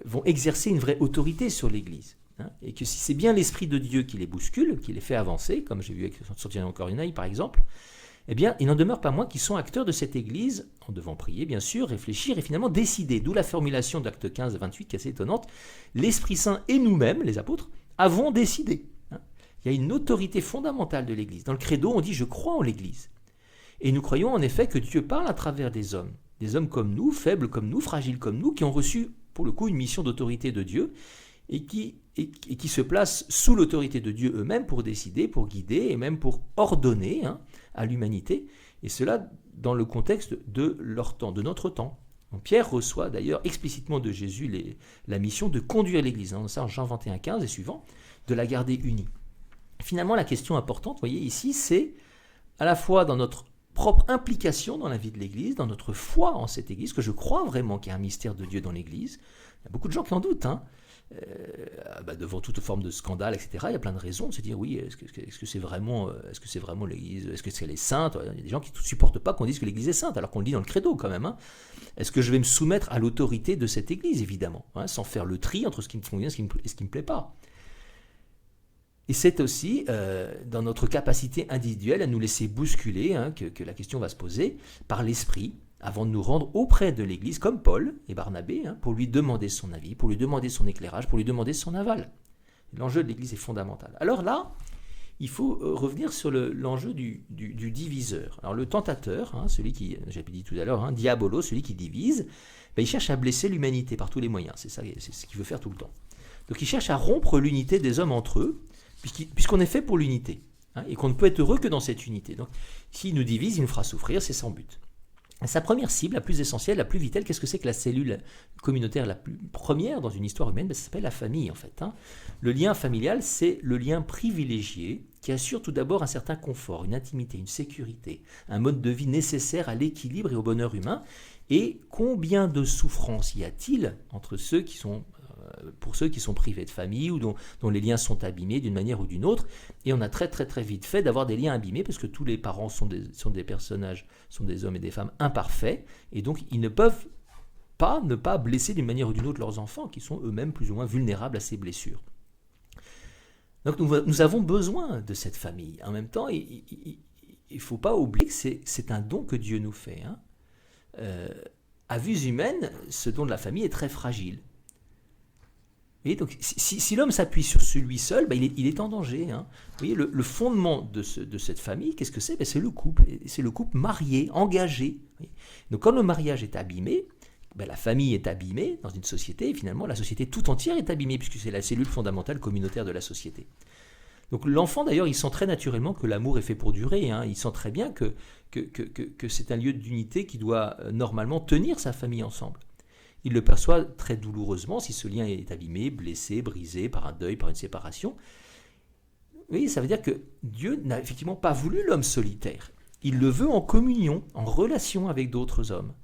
vont exercer une vraie autorité sur l'Église. Et que si c'est bien l'Esprit de Dieu qui les bouscule, qui les fait avancer, comme j'ai vu avec Centurion Corneille par exemple, eh bien, il n'en demeure pas moins qu'ils sont acteurs de cette Église, en devant prier bien sûr, réfléchir et finalement décider. D'où la formulation d'acte 15 à 28 qui est assez étonnante. L'Esprit Saint et nous-mêmes, les apôtres, avons décidé. Il y a une autorité fondamentale de l'Église. Dans le credo, on dit « je crois en l'Église ». Et nous croyons en effet que Dieu parle à travers des hommes comme nous, faibles comme nous, fragiles comme nous, qui ont reçu pour le coup une mission d'autorité de Dieu et qui se placent sous l'autorité de Dieu eux-mêmes pour décider, pour guider et même pour ordonner à l'humanité, et cela dans le contexte de leur temps, de notre temps. Donc Pierre reçoit d'ailleurs explicitement de Jésus la mission de conduire l'Église, ça en Jean 21, 15 et suivant, de la garder unie. Finalement, la question importante, vous voyez ici, c'est à la fois dans notre propre implication dans la vie de l'Église, dans notre foi en cette Église, que je crois vraiment qu'il y a un mystère de Dieu dans l'Église. Il y a beaucoup de gens qui en doutent, devant toute forme de scandale, etc. Il y a plein de raisons de se dire, oui, est-ce que c'est vraiment l'Église, est-ce qu'elle est sainte? Il y a des gens qui ne supportent pas qu'on dise que l'Église est sainte, alors qu'on le dit dans le credo quand même. Est-ce que je vais me soumettre à l'autorité de cette Église, évidemment, sans faire le tri entre ce qui me convient et ce qui ne me plaît pas? Et c'est aussi dans notre capacité individuelle à nous laisser bousculer que la question va se poser par l'Esprit, avant de nous rendre auprès de l'Église, comme Paul et Barnabé, pour lui demander son avis, pour lui demander son éclairage, pour lui demander son aval. L'enjeu de l'Église est fondamental. Alors là, il faut revenir sur l'enjeu du diviseur. Alors le tentateur, celui qui, j'avais dit tout à l'heure, diabolo, celui qui divise, il cherche à blesser l'humanité par tous les moyens. C'est ce qu'il veut faire tout le temps. Donc il cherche à rompre l'unité des hommes entre eux, puisqu'on est fait pour l'unité, et qu'on ne peut être heureux que dans cette unité. Donc s'il nous divise, il nous fera souffrir, c'est sans but. Sa première cible, la plus essentielle, la plus vitale, qu'est-ce que c'est que la cellule communautaire la plus première dans une histoire humaine? Ça s'appelle la famille en fait. Le lien familial, c'est le lien privilégié qui assure tout d'abord un certain confort, une intimité, une sécurité, un mode de vie nécessaire à l'équilibre et au bonheur humain. Et combien de souffrances y a-t-il entre pour ceux qui sont privés de famille ou dont les liens sont abîmés d'une manière ou d'une autre? Et on a très très très vite fait d'avoir des liens abîmés parce que tous les parents sont des personnages, sont des hommes et des femmes imparfaits, et donc ils ne peuvent pas ne pas blesser d'une manière ou d'une autre leurs enfants qui sont eux-mêmes plus ou moins vulnérables à ces blessures. Donc nous avons besoin de cette famille. En même temps, il ne faut pas oublier que c'est un don que Dieu nous fait. À vue humaine, ce don de la famille est très fragile. Et donc, si l'homme s'appuie sur celui seul, il est en danger. Vous voyez, le fondement de cette famille, qu'est-ce que c'est? C'est le couple. Et c'est le couple marié, engagé. Donc, quand le mariage est abîmé, la famille est abîmée dans une société, et finalement, la société tout entière est abîmée, puisque c'est la cellule fondamentale communautaire de la société. Donc, l'enfant, d'ailleurs, il sent très naturellement que l'amour est fait pour durer. Il sent très bien que c'est un lieu d'unité qui doit normalement tenir sa famille ensemble. il le perçoit très douloureusement si ce lien est abîmé, blessé, brisé par un deuil, par une séparation. Oui, ça veut dire que Dieu n'a effectivement pas voulu l'homme solitaire. Il le veut en communion, en relation avec d'autres hommes.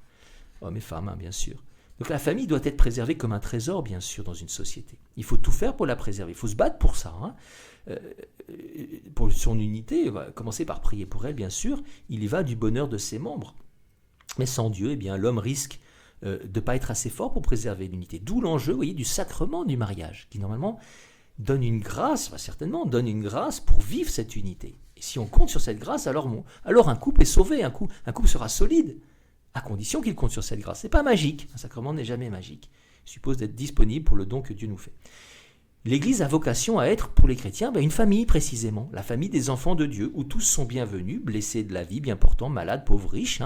Hommes et femmes, hein, bien sûr. Donc la famille doit être préservée comme un trésor, bien sûr, dans une société. Il faut tout faire pour la préserver. Il faut se battre pour ça. Pour son unité, on va commencer par prier pour elle, bien sûr. Il y va du bonheur de ses membres. Mais sans Dieu, eh bien, l'homme risque de ne pas être assez fort pour préserver l'unité. D'où l'enjeu, vous voyez, du sacrement du mariage, qui normalement donne une grâce, certainement donne une grâce pour vivre cette unité. Et si on compte sur cette grâce, alors un couple est sauvé, un couple sera solide, à condition qu'il compte sur cette grâce. Ce n'est pas magique, un sacrement n'est jamais magique. Il suppose d'être disponible pour le don que Dieu nous fait. L'Église a vocation à être, pour les chrétiens, une famille précisément, la famille des enfants de Dieu, où tous sont bienvenus, blessés de la vie, bien portants, malades, pauvres, riches,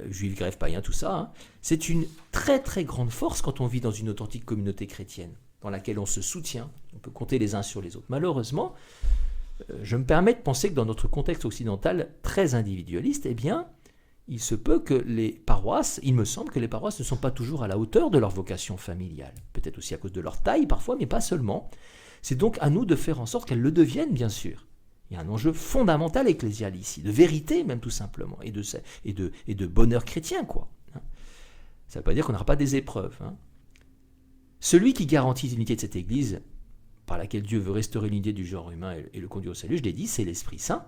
juifs, grecs, païens, tout ça. C'est une très très grande force quand on vit dans une authentique communauté chrétienne, dans laquelle on se soutient, on peut compter les uns sur les autres. Malheureusement, je me permets de penser que dans notre contexte occidental très individualiste, eh bien, il se peut que il me semble que les paroisses ne sont pas toujours à la hauteur de leur vocation familiale. Peut-être aussi à cause de leur taille parfois, mais pas seulement. C'est donc à nous de faire en sorte qu'elles le deviennent, bien sûr. Il y a un enjeu fondamental ecclésial ici, de vérité même tout simplement, et de bonheur chrétien, quoi. Ça ne veut pas dire qu'on n'aura pas des épreuves. Celui qui garantit l'unité de cette Église, par laquelle Dieu veut restaurer l'unité du genre humain et le conduire au salut, je l'ai dit, c'est l'Esprit Saint.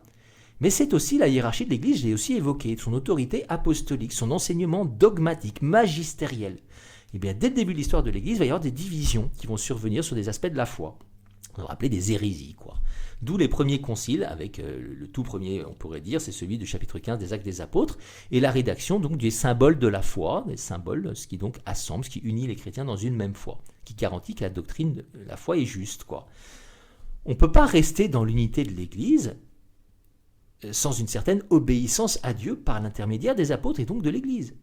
Mais c'est aussi la hiérarchie de l'Église, je l'ai aussi évoqué, son autorité apostolique, son enseignement dogmatique, magistériel. Et bien, dès le début de l'histoire de l'Église, il va y avoir des divisions qui vont survenir sur des aspects de la foi. On va appeler des hérésies, quoi. D'où les premiers conciles, avec le tout premier, on pourrait dire, c'est celui du chapitre 15 des Actes des Apôtres, et la rédaction donc des symboles de la foi, des symboles, ce qui donc assemble, ce qui unit les chrétiens dans une même foi, qui garantit que la doctrine de la foi est juste, quoi. On ne peut pas rester dans l'unité de l'Église sans une certaine obéissance à Dieu par l'intermédiaire des apôtres et donc de l'Église.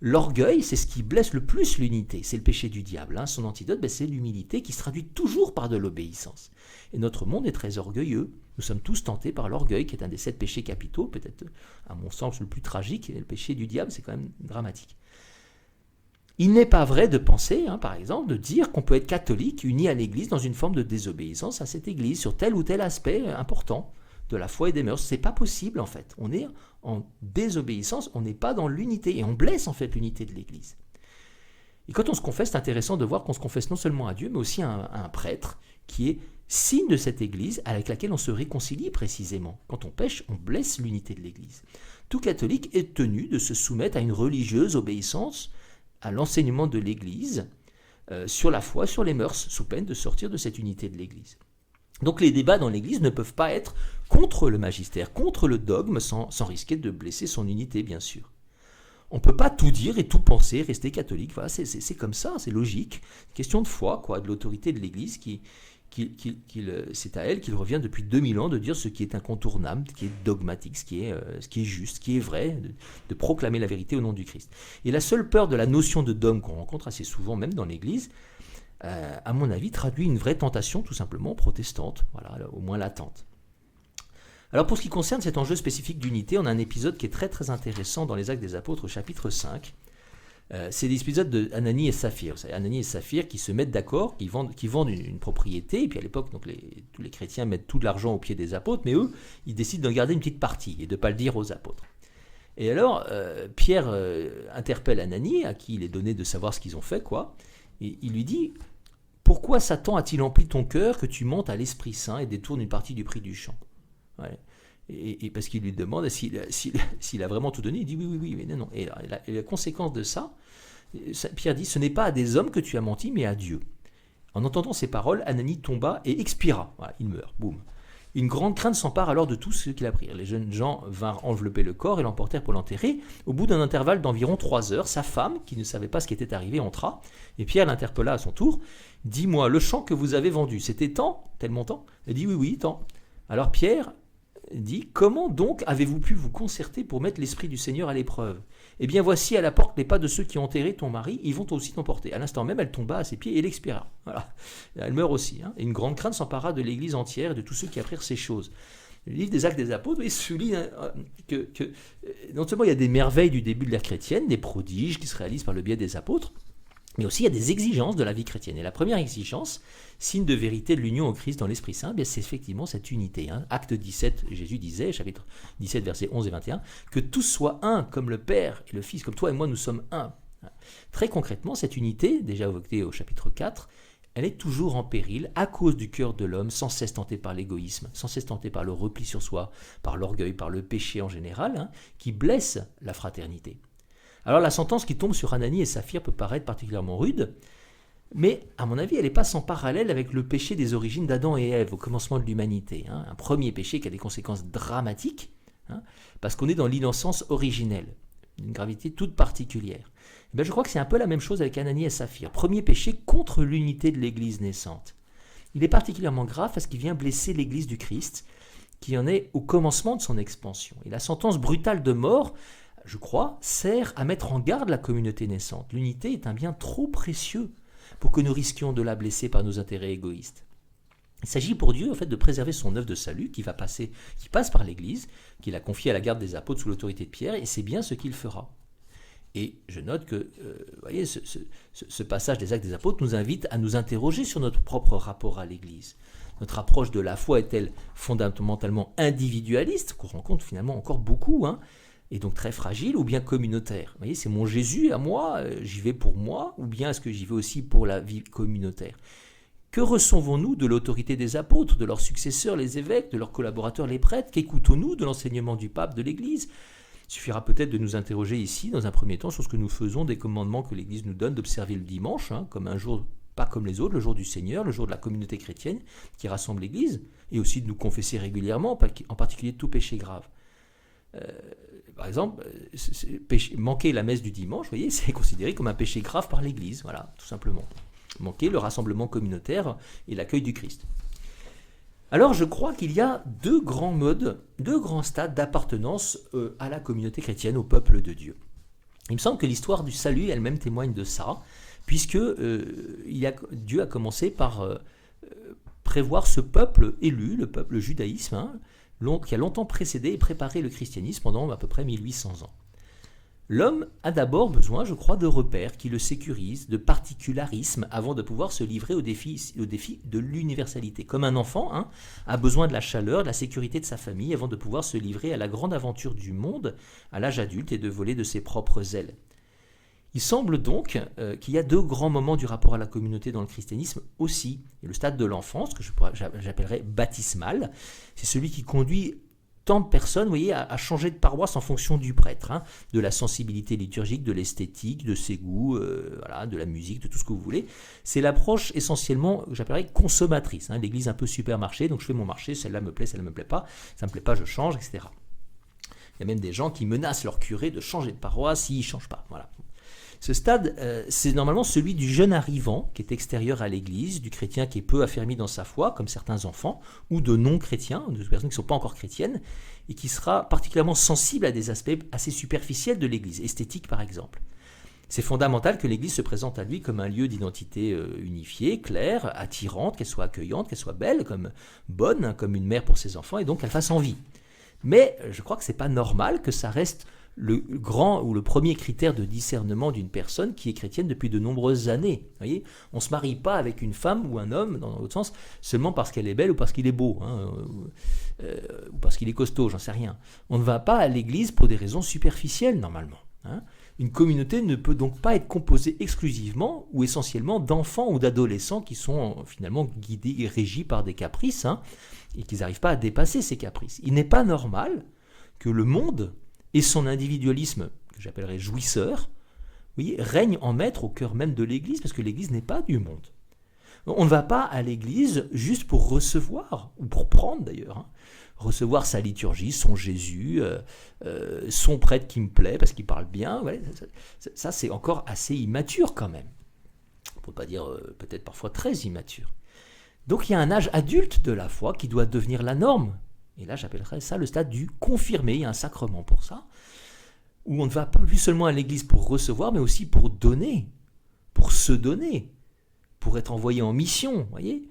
L'orgueil, c'est ce qui blesse le plus l'unité, c'est le péché du diable. Son antidote, c'est l'humilité qui se traduit toujours par de l'obéissance. Et notre monde est très orgueilleux. Nous sommes tous tentés par l'orgueil, qui est un des 7 péchés capitaux, peut-être à mon sens le plus tragique. Et le péché du diable, c'est quand même dramatique. Il n'est pas vrai de penser, par exemple, de dire qu'on peut être catholique uni à l'Église dans une forme de désobéissance à cette Église sur tel ou tel aspect important de la foi et des mœurs. C'est pas possible en fait. On est en désobéissance, on n'est pas dans l'unité et on blesse en fait l'unité de l'Église. Et quand on se confesse, c'est intéressant de voir qu'on se confesse non seulement à Dieu, mais aussi à un prêtre qui est signe de cette Église avec laquelle on se réconcilie précisément. Quand on pêche, on blesse l'unité de l'Église. Tout catholique est tenu de se soumettre à une religieuse obéissance à l'enseignement de l'Église sur la foi, sur les mœurs, sous peine de sortir de cette unité de l'Église. Donc les débats dans l'Église ne peuvent pas être contre le magistère, contre le dogme, sans risquer de blesser son unité, bien sûr. On ne peut pas tout dire et tout penser, rester catholique. Voilà, c'est comme ça, c'est logique. Question de foi, quoi, de l'autorité de l'Église, c'est à elle qu'il revient depuis 2000 ans de dire ce qui est incontournable, ce qui est dogmatique, ce qui est juste, ce qui est vrai, de proclamer la vérité au nom du Christ. Et la seule peur de la notion de dogme qu'on rencontre assez souvent, même dans l'Église, à mon avis, traduit une vraie tentation tout simplement protestante, voilà, au moins latente. Alors pour ce qui concerne cet enjeu spécifique d'unité, on a un épisode qui est très très intéressant dans les Actes des Apôtres au chapitre 5. C'est l'épisode de Ananie et Saphir. Vous savez, Ananie et Saphir qui se mettent d'accord, qui vendent une propriété, et puis à l'époque donc tous les chrétiens mettent tout l'argent au pied des apôtres, mais eux, ils décident d'en garder une petite partie et de ne pas le dire aux apôtres. Et alors, Pierre interpelle Ananie, à qui il est donné de savoir ce qu'ils ont fait, quoi. Et il lui dit « Pourquoi Satan a-t-il empli ton cœur que tu montes à l'Esprit Saint et détournes une partie du prix du champ ?» Ouais. Et parce qu'il lui demande s'il a vraiment tout donné, il dit oui, mais non. Et la conséquence de ça, Pierre dit « Ce n'est pas à des hommes que tu as menti, mais à Dieu. » En entendant ces paroles, Ananie tomba et expira. Voilà, il meurt, boum. Une grande crainte s'empare alors de tous ceux qui l'apprirent. Les jeunes gens vinrent envelopper le corps et l'emportèrent pour l'enterrer. Au bout d'un intervalle d'environ 3 heures, sa femme, qui ne savait pas ce qui était arrivé, entra, et Pierre l'interpella à son tour. « Dis-moi, le champ que vous avez vendu, c'était tant, tel montant ?» Elle dit « Oui, tant. » Alors Pierre dit « Comment donc avez-vous pu vous concerter pour mettre l'Esprit du Seigneur à l'épreuve ? Eh bien voici à la porte les pas de ceux qui ont enterré ton mari, ils vont aussi t'emporter. » À l'instant même, elle tomba à ses pieds et elle expira. Voilà. Elle meurt aussi. Et une grande crainte s'empara de l'Église entière et de tous ceux qui apprirent ces choses. Le livre des Actes des Apôtres, il souligne que non seulement il y a des merveilles du début de l'ère chrétienne, des prodiges qui se réalisent par le biais des apôtres, mais aussi il y a des exigences de la vie chrétienne. Et la première exigence, signe de vérité de l'union au Christ dans l'Esprit Saint, c'est effectivement cette unité. Acte 17, Jésus disait, chapitre 17, versets 11 et 21, que tous soient un, comme le Père et le Fils, comme toi et moi nous sommes un. Très concrètement, cette unité, déjà évoquée au chapitre 4, elle est toujours en péril à cause du cœur de l'homme, sans cesse tenté par l'égoïsme, sans cesse tenté par le repli sur soi, par l'orgueil, par le péché en général, qui blesse la fraternité. Alors la sentence qui tombe sur Ananie et Saphir peut paraître particulièrement rude, mais à mon avis, elle n'est pas sans parallèle avec le péché des origines d'Adam et Ève au commencement de l'humanité. Un premier péché qui a des conséquences dramatiques, parce qu'on est dans l'innocence originelle, d'une gravité toute particulière. Et je crois que c'est un peu la même chose avec Ananie et Saphir. Premier péché contre l'unité de l'Église naissante. Il est particulièrement grave parce qu'il vient blesser l'Église du Christ, qui en est au commencement de son expansion. Et la sentence brutale de mort, je crois, sert à mettre en garde la communauté naissante. L'unité est un bien trop précieux pour que nous risquions de la blesser par nos intérêts égoïstes. Il s'agit pour Dieu en fait de préserver son œuvre de salut qui passe par l'Église, qu'il a confiée à la garde des apôtres sous l'autorité de Pierre, et c'est bien ce qu'il fera. Et je note que voyez, ce passage des Actes des Apôtres nous invite à nous interroger sur notre propre rapport à l'Église. Notre approche de la foi est-elle fondamentalement individualiste, qu'on rencontre finalement encore beaucoup, et donc très fragile, ou bien communautaire? Vous voyez, c'est mon Jésus à moi, j'y vais pour moi, ou bien est-ce que j'y vais aussi pour la vie communautaire? Que recevons-nous de l'autorité des apôtres, de leurs successeurs, les évêques, de leurs collaborateurs, les prêtres? Qu'écoutons-nous de l'enseignement du pape, de l'Église? Il suffira peut-être de nous interroger ici, dans un premier temps, sur ce que nous faisons des commandements que l'Église nous donne d'observer le dimanche, comme un jour pas comme les autres, le jour du Seigneur, le jour de la communauté chrétienne qui rassemble l'Église, et aussi de nous confesser régulièrement, en particulier de tout péché grave. Par exemple, manquer la messe du dimanche, vous voyez, c'est considéré comme un péché grave par l'Église, voilà, tout simplement. Manquer le rassemblement communautaire et l'accueil du Christ. Alors je crois qu'il y a deux grands modes, deux grands stades d'appartenance à la communauté chrétienne, au peuple de Dieu. Il me semble que l'histoire du salut elle-même témoigne de ça, puisque Dieu a commencé par prévoir ce peuple élu, le peuple judaïsme, qui a longtemps précédé et préparé le christianisme pendant à peu près 1800 ans. L'homme a d'abord besoin, je crois, de repères qui le sécurisent, de particularisme, avant de pouvoir se livrer au défi de l'universalité. Comme un enfant a besoin de la chaleur, de la sécurité de sa famille, avant de pouvoir se livrer à la grande aventure du monde, à l'âge adulte, et de voler de ses propres ailes. Il semble donc qu'il y a deux grands moments du rapport à la communauté dans le christianisme aussi. Et le stade de l'enfance, que j'appellerais baptismal, c'est celui qui conduit tant de personnes, vous voyez, à changer de paroisse en fonction du prêtre, de la sensibilité liturgique, de l'esthétique, de ses goûts, de la musique, de tout ce que vous voulez. C'est l'approche essentiellement, j'appellerais consommatrice. L'église un peu supermarché, donc je fais mon marché, celle-là me plaît, celle-là ne me plaît pas, ça ne me plaît pas, je change, etc. Il y a même des gens qui menacent leur curé de changer de paroisse s'il ne change pas. Voilà. Ce stade, c'est normalement celui du jeune arrivant qui est extérieur à l'église, du chrétien qui est peu affermi dans sa foi, comme certains enfants, ou de non-chrétiens, de personnes qui ne sont pas encore chrétiennes, et qui sera particulièrement sensible à des aspects assez superficiels de l'église, esthétique par exemple. C'est fondamental que l'église se présente à lui comme un lieu d'identité unifiée, claire, attirante, qu'elle soit accueillante, qu'elle soit belle, comme bonne, comme une mère pour ses enfants, et donc qu'elle fasse envie. Mais je crois que ce n'est pas normal que ça reste le grand ou le premier critère de discernement d'une personne qui est chrétienne depuis de nombreuses années. Vous voyez, on ne se marie pas avec une femme ou un homme, dans l'autre sens, seulement parce qu'elle est belle ou parce qu'il est beau, ou parce qu'il est costaud, j'en sais rien. On ne va pas à l'église pour des raisons superficielles, normalement. Une communauté ne peut donc pas être composée exclusivement ou essentiellement d'enfants ou d'adolescents qui sont finalement guidés et régis par des caprices, et qu'ils n'arrivent pas à dépasser ces caprices. Il n'est pas normal que le monde et son individualisme, que j'appellerais jouisseur, règne en maître au cœur même de l'Église, parce que l'Église n'est pas du monde. On ne va pas à l'Église juste pour recevoir, ou pour prendre d'ailleurs, recevoir sa liturgie, son Jésus, son prêtre qui me plaît, parce qu'il parle bien. Ouais, ça, c'est encore assez immature quand même. On ne peut pas dire peut-être parfois très immature. Donc il y a un âge adulte de la foi qui doit devenir la norme. Et là, j'appellerais ça le stade du confirmé. Il y a un sacrement pour ça, où on ne va pas plus seulement à l'église pour recevoir, mais aussi pour donner, pour se donner, pour être envoyé en mission, voyez.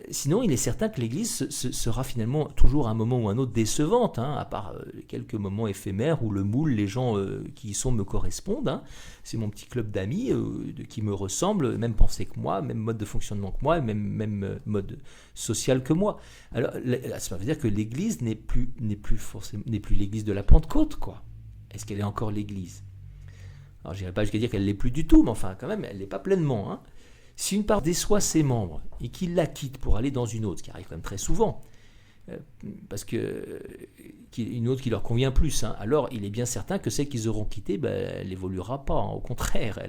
Sinon, il est certain que l'Église sera finalement toujours à un moment ou un autre décevante, hein, à part quelques moments éphémères où le moule, les gens qui y sont me correspondent. Hein. C'est mon petit club d'amis qui me ressemblent, même pensée que moi, même mode de fonctionnement que moi, même mode social que moi. Alors, ça veut dire que l'Église n'est plus l'Église de la Pentecôte, quoi. Est-ce qu'elle est encore l'Église? Alors, je n'irai pas jusqu'à dire qu'elle ne l'est plus du tout, mais enfin, quand même, elle ne l'est pas pleinement, hein. Si une part déçoit ses membres et qu'il la quitte pour aller dans une autre, ce qui arrive quand même très souvent, parce qu'une autre qui leur convient plus, hein, alors il est bien certain que celle qu'ils auront quittée, elle n'évoluera pas, hein, au contraire,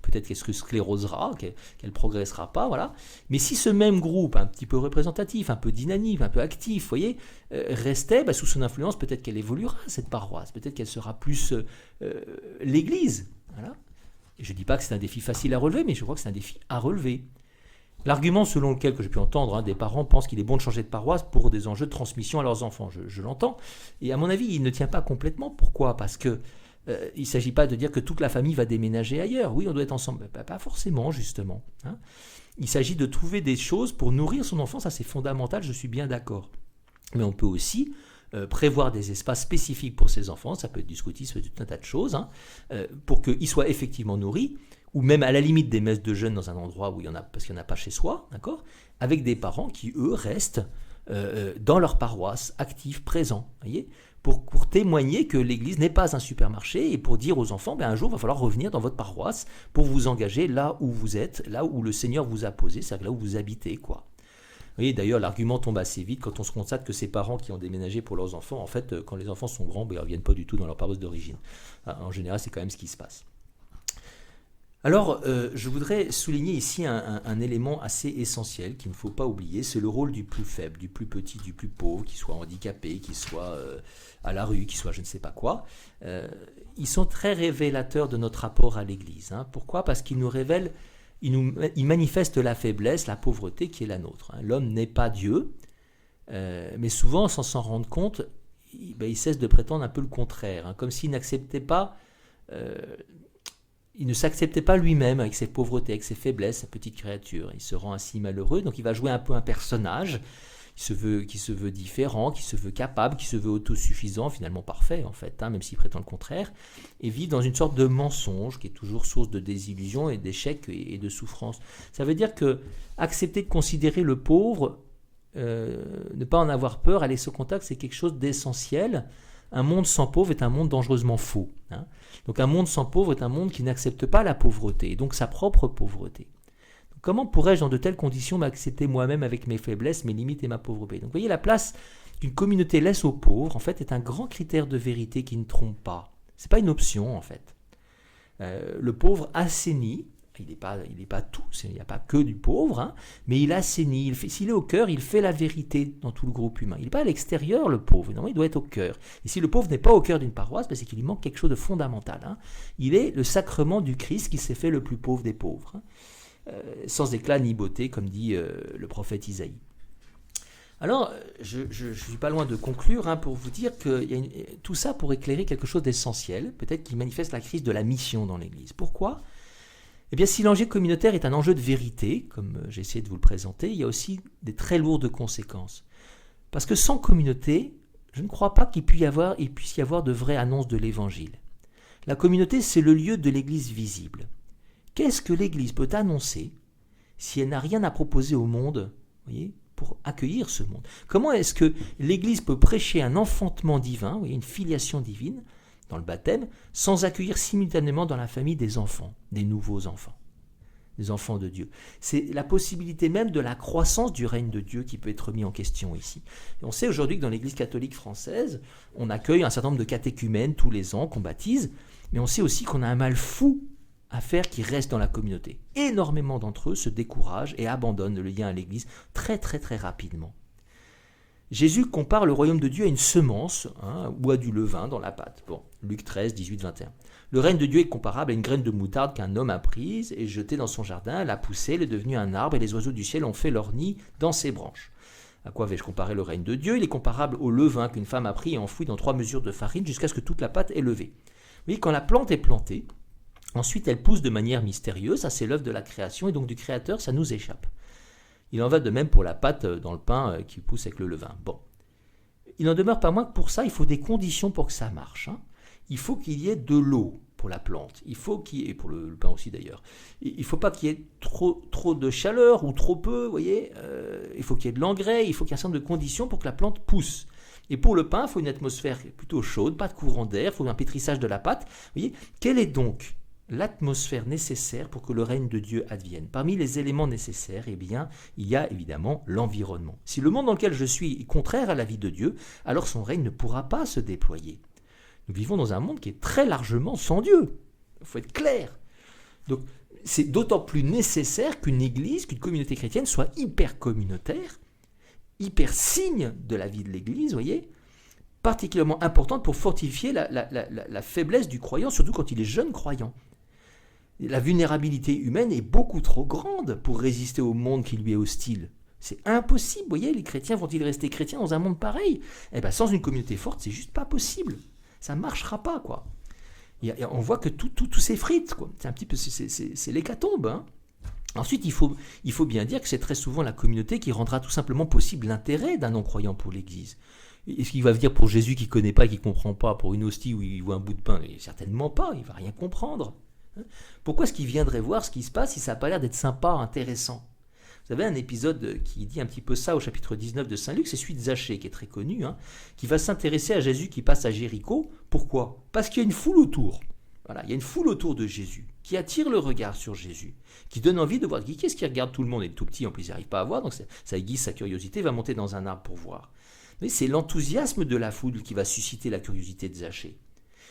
peut-être qu'elle se sclérosera, qu'elle progressera pas, voilà. Mais si ce même groupe, un petit peu représentatif, un peu dynamique, un peu actif, vous voyez, restait sous son influence, peut-être qu'elle évoluera, cette paroisse, peut-être qu'elle sera plus l'Église, voilà. Et je ne dis pas que c'est un défi facile à relever, mais je crois que c'est un défi à relever. L'argument selon lequel, que j'ai pu entendre, hein, des parents pensent qu'il est bon de changer de paroisse pour des enjeux de transmission à leurs enfants, je l'entends. Et à mon avis, il ne tient pas complètement. Pourquoi? Parce que il ne s'agit pas de dire que toute la famille va déménager ailleurs. Oui, on doit être ensemble. Pas forcément, justement. Hein. Il s'agit de trouver des choses pour nourrir son enfant. Ça, c'est fondamental, je suis bien d'accord. Mais on peut aussi prévoir des espaces spécifiques pour ses enfants, ça peut être du scoutisme, tout un tas de choses, hein, pour qu'ils soient effectivement nourris, ou même à la limite des messes de jeunes dans un endroit où il y en a, parce qu'il n'y en a pas chez soi, d'accord, avec des parents qui, eux, restent dans leur paroisse, actifs, présents, voyez, pour témoigner que l'Église n'est pas un supermarché et pour dire aux enfants, un jour, il va falloir revenir dans votre paroisse pour vous engager là où vous êtes, là où le Seigneur vous a posé, c'est-à-dire là où vous habitez, quoi. Vous voyez, d'ailleurs, l'argument tombe assez vite quand on se constate que ces parents qui ont déménagé pour leurs enfants, en fait, quand les enfants sont grands, ils ne reviennent pas du tout dans leur paroisse d'origine. En général, c'est quand même ce qui se passe. Alors, je voudrais souligner ici un élément assez essentiel qu'il ne faut pas oublier, c'est le rôle du plus faible, du plus petit, du plus pauvre, qu'il soit handicapé, qu'il soit à la rue, qu'il soit je ne sais pas quoi. Ils sont très révélateurs de notre rapport à l'Église. Hein. Pourquoi? Parce qu'ils nous révèlent, ils manifestent la faiblesse, la pauvreté qui est la nôtre. Hein. L'homme n'est pas Dieu, mais souvent, sans s'en rendre compte, il cesse de prétendre un peu le contraire, hein, comme s'il n'acceptait pas... il ne s'acceptait pas lui-même avec ses pauvretés, avec ses faiblesses, sa petite créature. Il se rend ainsi malheureux, donc il va jouer un peu un personnage qui se veut différent, qui se veut capable, qui se veut autosuffisant, finalement parfait en fait, hein, même s'il prétend le contraire, et vit dans une sorte de mensonge qui est toujours source de désillusion et d'échec et de souffrance. Ça veut dire que accepter de considérer le pauvre, ne pas en avoir peur, aller au contact, c'est quelque chose d'essentiel. Un monde sans pauvre est un monde dangereusement faux. Hein. Donc un monde sans pauvre est un monde qui n'accepte pas la pauvreté, et donc sa propre pauvreté. Donc, comment pourrais-je dans de telles conditions m'accepter moi-même avec mes faiblesses, mes limites et ma pauvreté? Donc vous voyez, la place qu'une communauté laisse aux pauvres, en fait, est un grand critère de vérité qui ne trompe pas. Ce n'est pas une option, en fait. Le pauvre assainit. Il n'est pas tout, il n'y a pas que du pauvre, hein, mais il assainit, s'il est au cœur, il fait la vérité dans tout le groupe humain. Il n'est pas à l'extérieur, le pauvre, non, il doit être au cœur. Et si le pauvre n'est pas au cœur d'une paroisse, c'est qu'il lui manque quelque chose de fondamental. Hein. Il est le sacrement du Christ qui s'est fait le plus pauvre des pauvres, hein. Sans éclat ni beauté, comme dit le prophète Isaïe. Alors, je suis pas loin de conclure, hein, pour vous dire que tout ça pour éclairer quelque chose d'essentiel, peut-être qui manifeste la crise de la mission dans l'Église. Pourquoi ? Eh bien, si l'enjeu communautaire est un enjeu de vérité, comme j'ai essayé de vous le présenter, il y a aussi des très lourdes conséquences. Parce que sans communauté, je ne crois pas qu'il puisse y avoir de vraies annonces de l'Évangile. La communauté, c'est le lieu de l'Église visible. Qu'est-ce que l'Église peut annoncer si elle n'a rien à proposer au monde, voyez, pour accueillir ce monde? Comment est-ce que l'Église peut prêcher un enfantement divin, voyez, une filiation divine, dans le baptême, sans accueillir simultanément dans la famille des enfants, des nouveaux enfants, des enfants de Dieu? C'est la possibilité même de la croissance du règne de Dieu qui peut être mis en question ici. Et on sait aujourd'hui que dans l'Église catholique française, on accueille un certain nombre de catéchumènes tous les ans qu'on baptise, mais on sait aussi qu'on a un mal fou à faire qui reste dans la communauté. Énormément d'entre eux se découragent et abandonnent le lien à l'Église très très très rapidement. Jésus compare le royaume de Dieu à une semence, hein, ou à du levain dans la pâte. Bon, Luc 13, 18, 21. Le règne de Dieu est comparable à une graine de moutarde qu'un homme a prise et jetée dans son jardin, l'a poussée, elle est devenue un arbre et les oiseaux du ciel ont fait leur nid dans ses branches. À quoi vais-je comparer le règne de Dieu? Il est comparable au levain qu'une femme a pris et enfoui dans 3 mesures de farine jusqu'à ce que toute la pâte est levée. Vous voyez, quand la plante est plantée, ensuite elle pousse de manière mystérieuse, ça c'est l'œuvre de la création et donc du Créateur, ça nous échappe. Il en va de même pour la pâte dans le pain qui pousse avec le levain. Bon. Il n'en demeure pas moins que pour ça, il faut des conditions pour que ça marche. Il faut qu'il y ait de l'eau pour la plante. Il faut qu'il y ait, et pour le pain aussi d'ailleurs, il ne faut pas qu'il y ait trop de chaleur ou trop peu, vous voyez. Il faut qu'il y ait de l'engrais, il faut qu'il y ait un certain nombre de conditions pour que la plante pousse. Et pour le pain, il faut une atmosphère plutôt chaude, pas de courant d'air, il faut un pétrissage de la pâte. Vous voyez, quelle est donc l'atmosphère nécessaire pour que le règne de Dieu advienne? Parmi les éléments nécessaires, eh bien, il y a évidemment l'environnement. Si le monde dans lequel je suis est contraire à la vie de Dieu, alors son règne ne pourra pas se déployer. Nous vivons dans un monde qui est très largement sans Dieu. Il faut être clair. Donc, c'est d'autant plus nécessaire qu'une église, qu'une communauté chrétienne soit hyper communautaire, hyper signe de la vie de l'église, voyez, particulièrement importante pour fortifier la faiblesse du croyant, surtout quand il est jeune croyant. La vulnérabilité humaine est beaucoup trop grande pour résister au monde qui lui est hostile. C'est impossible, vous voyez, les chrétiens vont-ils rester chrétiens dans un monde pareil? Eh bien, sans une communauté forte, c'est juste pas possible. Ça ne marchera pas, quoi. On voit que tout s'effrite, quoi. C'est un petit peu, c'est l'hécatombe, Ensuite, il faut bien dire que c'est très souvent la communauté qui rendra tout simplement possible l'intérêt d'un non-croyant pour l'Église. Est-ce qu'il va venir pour Jésus qui ne connaît pas, qui ne comprend pas, pour une hostie où il voit un bout de pain? Certainement pas, il ne va rien comprendre. Pourquoi est-ce qu'il viendrait voir ce qui se passe si ça n'a pas l'air d'être sympa, intéressant? Vous avez un épisode qui dit un petit peu ça au chapitre 19 de Saint Luc, c'est celui de Zachée, qui est très connu, qui va s'intéresser à Jésus qui passe à Jéricho. Pourquoi? Parce qu'il y a une foule autour. Voilà, il y a une foule autour de Jésus qui attire le regard sur Jésus, qui donne envie de voir. Qu'est-ce qui regarde tout le monde? Et le tout petit, en plus, il n'arrive pas à voir, donc ça aiguise sa curiosité, va monter dans un arbre pour voir. Mais c'est l'enthousiasme de la foule qui va susciter la curiosité de Zachée,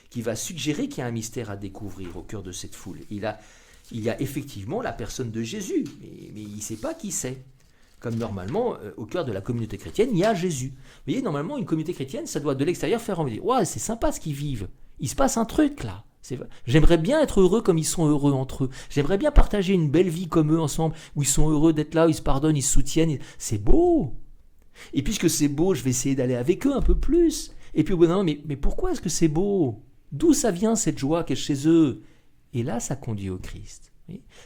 qui va suggérer qu'il y a un mystère à découvrir au cœur de cette foule. Il y a effectivement la personne de Jésus, mais il ne sait pas qui c'est. Comme normalement, au cœur de la communauté chrétienne, il y a Jésus. Vous voyez, normalement, une communauté chrétienne, ça doit de l'extérieur faire envie. Ouais, c'est sympa ce qu'ils vivent. Il se passe un truc là. J'aimerais bien être heureux comme ils sont heureux entre eux. J'aimerais bien partager une belle vie comme eux ensemble, où ils sont heureux d'être là, où ils se pardonnent, ils se soutiennent. C'est beau. Et puisque c'est beau, je vais essayer d'aller avec eux un peu plus. Et puis au bout d'un moment, mais pourquoi est-ce que c'est beau? D'où ça vient cette joie qui est chez eux? Et là, ça conduit au Christ.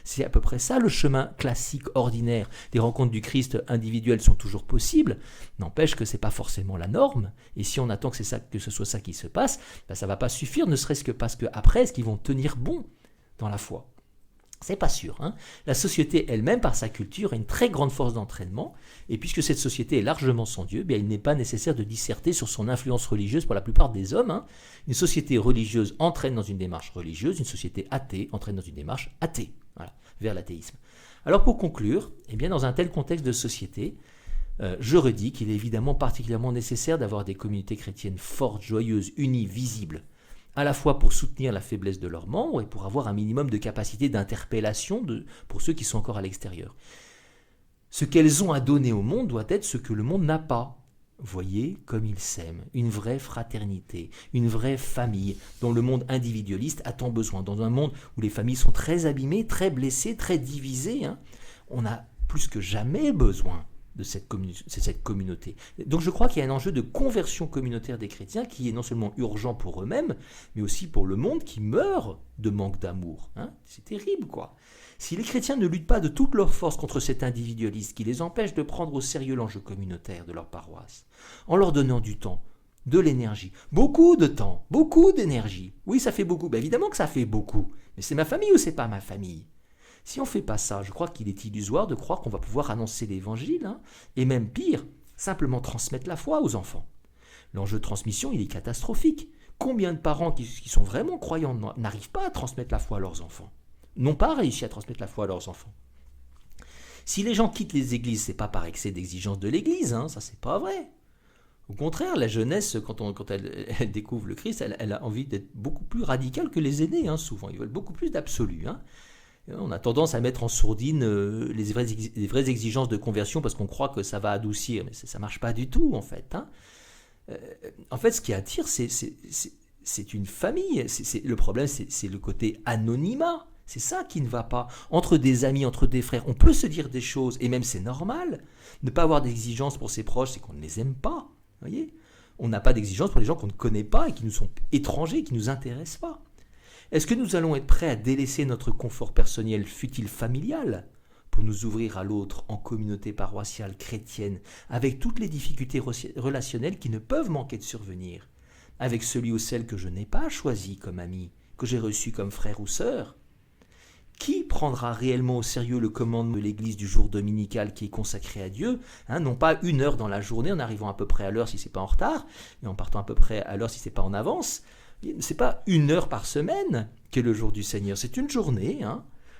C'est à peu près ça le chemin classique, ordinaire. Des rencontres du Christ individuelles sont toujours possibles, n'empêche que ce n'est pas forcément la norme. Et si on attend que ce soit ça qui se passe, ça ne va pas suffire, ne serait-ce que parce qu'après, est-ce qu'ils vont tenir bon dans la foi? C'est pas sûr. La société elle-même, par sa culture, a une très grande force d'entraînement, et puisque cette société est largement sans Dieu, il n'est pas nécessaire de disserter sur son influence religieuse pour la plupart des hommes. Une société religieuse entraîne dans une démarche religieuse, une société athée entraîne dans une démarche athée, vers l'athéisme. Alors pour conclure, dans un tel contexte de société, je redis qu'il est évidemment particulièrement nécessaire d'avoir des communautés chrétiennes fortes, joyeuses, unies, visibles, à la fois pour soutenir la faiblesse de leurs membres et pour avoir un minimum de capacité d'interpellation pour ceux qui sont encore à l'extérieur. Ce qu'elles ont à donner au monde doit être ce que le monde n'a pas. Voyez comme ils s'aiment, une vraie fraternité, une vraie famille dont le monde individualiste a tant besoin. Dans un monde où les familles sont très abîmées, très blessées, très divisées, on a plus que jamais besoin de cette communauté. Donc je crois qu'il y a un enjeu de conversion communautaire des chrétiens qui est non seulement urgent pour eux-mêmes, mais aussi pour le monde qui meurt de manque d'amour. C'est terrible, quoi. Si les chrétiens ne luttent pas de toute leur force contre cet individualisme qui les empêche de prendre au sérieux l'enjeu communautaire de leur paroisse, en leur donnant du temps, de l'énergie, beaucoup de temps, beaucoup d'énergie. Oui, ça fait beaucoup. Évidemment que ça fait beaucoup. Mais c'est ma famille ou c'est pas ma famille? Si on ne fait pas ça, je crois qu'il est illusoire de croire qu'on va pouvoir annoncer l'évangile, et même pire, simplement transmettre la foi aux enfants. L'enjeu de transmission, il est catastrophique. Combien de parents qui sont vraiment croyants n'arrivent pas à transmettre la foi à leurs enfants? N'ont pas réussi à transmettre la foi à leurs enfants. Si les gens quittent les églises, c'est pas par excès d'exigence de l'église, ça c'est pas vrai. Au contraire, la jeunesse, quand elle découvre le Christ, elle a envie d'être beaucoup plus radicale que les aînés, souvent. Ils veulent beaucoup plus d'absolu, On a tendance à mettre en sourdine les vraies exigences de conversion parce qu'on croit que ça va adoucir, mais ça ne marche pas du tout en fait. En fait, ce qui attire, c'est une famille. Le problème, c'est le côté anonymat. C'est ça qui ne va pas. Entre des amis, entre des frères, on peut se dire des choses, et même c'est normal. Ne pas avoir d'exigences pour ses proches, c'est qu'on ne les aime pas. Voyez, on n'a pas d'exigences pour les gens qu'on ne connaît pas et qui nous sont étrangers, qui ne nous intéressent pas. Est-ce que nous allons être prêts à délaisser notre confort personnel, fût-il familial, pour nous ouvrir à l'autre en communauté paroissiale chrétienne, avec toutes les difficultés relationnelles qui ne peuvent manquer de survenir, avec celui ou celle que je n'ai pas choisi comme ami, que j'ai reçu comme frère ou sœur. Qui prendra réellement au sérieux le commandement de l'Église du jour dominical qui est consacré à Dieu, non pas 1 heure dans la journée en arrivant à peu près à l'heure si ce n'est pas en retard, et en partant à peu près à l'heure si ce n'est pas en avance. Ce n'est pas 1 heure par semaine qu'est le jour du Seigneur, c'est une journée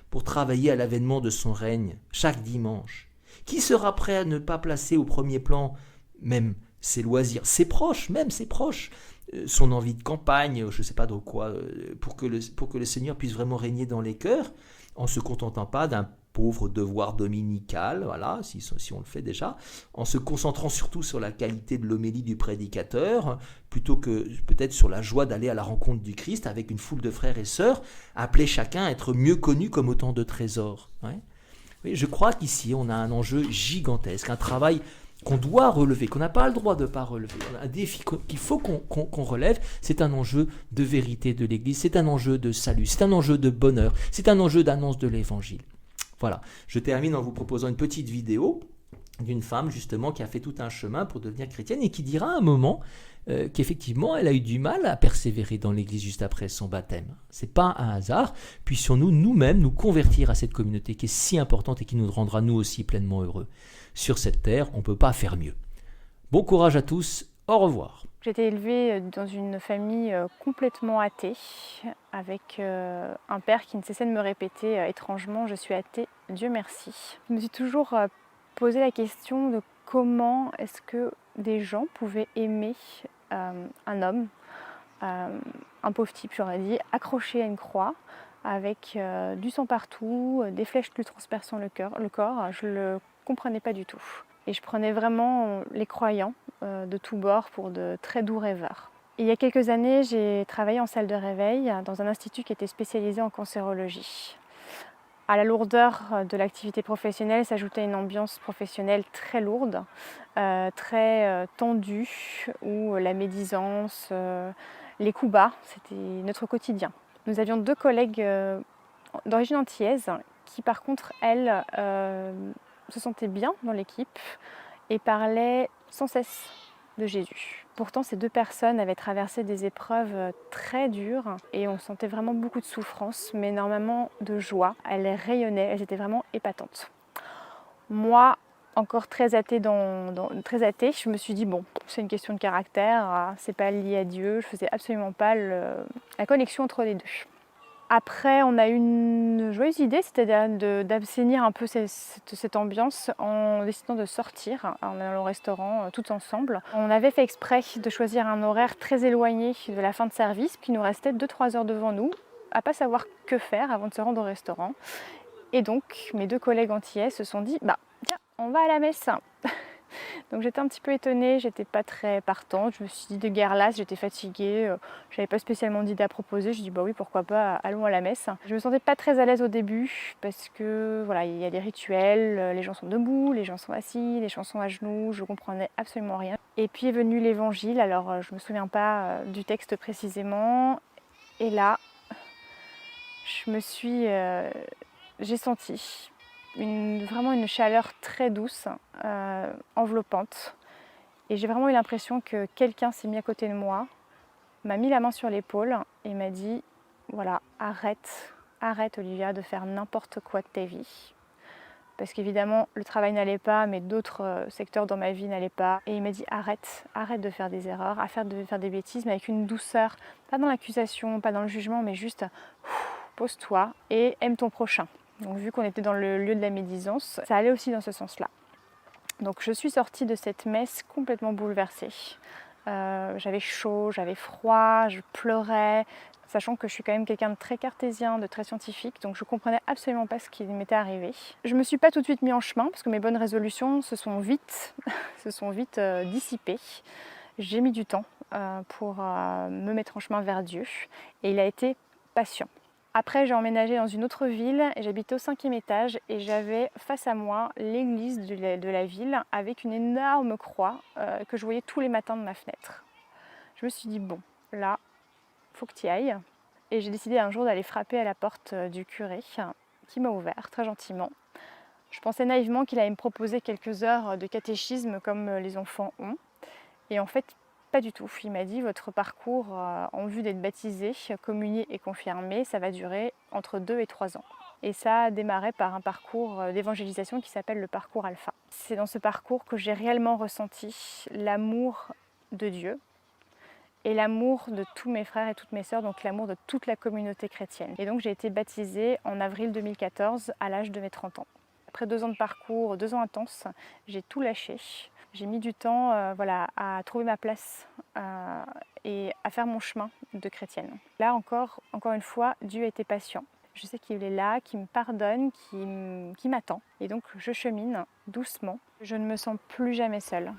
pour travailler à l'avènement de son règne chaque dimanche. Qui sera prêt à ne pas placer au premier plan même ses loisirs, ses proches, son envie de campagne, je ne sais pas de quoi, pour que le Seigneur puisse vraiment régner dans les cœurs, en ne se contentant pas d'un pauvre devoir dominical, voilà, si on le fait déjà, en se concentrant surtout sur la qualité de l'homélie du prédicateur, plutôt que peut-être sur la joie d'aller à la rencontre du Christ avec une foule de frères et sœurs, appelés chacun à être mieux connus comme autant de trésors. Ouais. Oui, je crois qu'ici, on a un enjeu gigantesque, un travail qu'on doit relever, qu'on n'a pas le droit de ne pas relever. Un défi qu'il faut qu'on relève, c'est un enjeu de vérité de l'Église, c'est un enjeu de salut, c'est un enjeu de bonheur, c'est un enjeu d'annonce de l'Évangile. Voilà, je termine en vous proposant une petite vidéo d'une femme justement qui a fait tout un chemin pour devenir chrétienne et qui dira à un moment qu'effectivement elle a eu du mal à persévérer dans l'Église juste après son baptême. C'est pas un hasard, puissions-nous nous-mêmes nous convertir à cette communauté qui est si importante et qui nous rendra nous aussi pleinement heureux. Sur cette terre, on ne peut pas faire mieux. Bon courage à tous, au revoir. J'ai été élevée dans une famille complètement athée, avec un père qui ne cessait de me répéter étrangement « je suis athée, Dieu merci ». Je me suis toujours posé la question de comment est-ce que des gens pouvaient aimer un homme, un pauvre type j'aurais dit, accroché à une croix, avec du sang partout, des flèches lui transperçant le corps, je ne le comprenais pas du tout. Et je prenais vraiment les croyants de tous bords pour de très doux rêveurs. Et il y a quelques années, j'ai travaillé en salle de réveil dans un institut qui était spécialisé en cancérologie. À la lourdeur de l'activité professionnelle s'ajoutait une ambiance professionnelle très lourde, très tendue, où la médisance, les coups bas, c'était notre quotidien. Nous avions 2 collègues d'origine antillaise qui par contre, elles, se sentaient bien dans l'équipe et parlaient sans cesse de Jésus. Pourtant, ces 2 personnes avaient traversé des épreuves très dures et on sentait vraiment beaucoup de souffrance, mais énormément de joie. Elles rayonnaient, elles étaient vraiment épatantes. Moi, encore très athée, je me suis dit bon, c'est une question de caractère, c'est pas lié à Dieu, je faisais absolument pas la connexion entre les deux. Après, on a eu une joyeuse idée, c'est-à-dire d'assainir un peu cette ambiance en décidant de sortir en allant au restaurant tous ensemble. On avait fait exprès de choisir un horaire très éloigné de la fin de service, puis il nous restait 2-3 heures devant nous, à pas savoir que faire avant de se rendre au restaurant. Et donc, mes 2 collègues antillais se sont dit, tiens, on va à la messe. Donc j'étais un petit peu étonnée, j'étais pas très partante, je me suis dit de guerre lasse, j'étais fatiguée, j'avais pas spécialement d'idée à proposer, je dis bah oui pourquoi pas, allons à la messe. Je me sentais pas très à l'aise au début parce que voilà, il y a des rituels, les gens sont debout, les gens sont assis, les gens sont à genoux, je comprenais absolument rien. Et puis est venu l'évangile, alors je me souviens pas du texte précisément, et là j'ai senti vraiment une chaleur très douce, enveloppante. Et j'ai vraiment eu l'impression que quelqu'un s'est mis à côté de moi, m'a mis la main sur l'épaule et m'a dit voilà, arrête Olivia de faire n'importe quoi de ta vie. Parce qu'évidemment, le travail n'allait pas, mais d'autres secteurs dans ma vie n'allaient pas. Et il m'a dit arrête de faire des erreurs, arrête de faire des bêtises, mais avec une douceur, pas dans l'accusation, pas dans le jugement, mais juste pose-toi et aime ton prochain. Donc vu qu'on était dans le lieu de la médisance, ça allait aussi dans ce sens-là. Donc je suis sortie de cette messe complètement bouleversée. J'avais chaud, j'avais froid, je pleurais, sachant que je suis quand même quelqu'un de très cartésien, de très scientifique, donc je ne comprenais absolument pas ce qui m'était arrivé. Je ne me suis pas tout de suite mis en chemin, parce que mes bonnes résolutions se sont vite dissipées. J'ai mis du temps pour me mettre en chemin vers Dieu, et il a été patient. Après, j'ai emménagé dans une autre ville et j'habitais au 5e étage et j'avais face à moi l'église de la ville avec une énorme croix que je voyais tous les matins de ma fenêtre. Je me suis dit, bon, là, faut que tu y ailles. Et j'ai décidé un jour d'aller frapper à la porte du curé qui m'a ouvert très gentiment. Je pensais naïvement qu'il allait me proposer quelques heures de catéchisme comme les enfants ont. Et en fait, pas du tout. Il m'a dit, votre parcours en vue d'être baptisé, communié et confirmé, ça va durer entre 2 et 3 ans. Et ça a démarré par un parcours d'évangélisation qui s'appelle le parcours Alpha. C'est dans ce parcours que j'ai réellement ressenti l'amour de Dieu et l'amour de tous mes frères et toutes mes sœurs, donc l'amour de toute la communauté chrétienne. Et donc j'ai été baptisée en avril 2014 à l'âge de mes 30 ans. Après 2 ans de parcours, 2 ans intenses, j'ai tout lâché. J'ai mis du temps à trouver ma place et à faire mon chemin de chrétienne. Là encore une fois, Dieu a été patient. Je sais qu'il est là, qu'il me pardonne, qu'il m'attend. Et donc je chemine doucement. Je ne me sens plus jamais seule.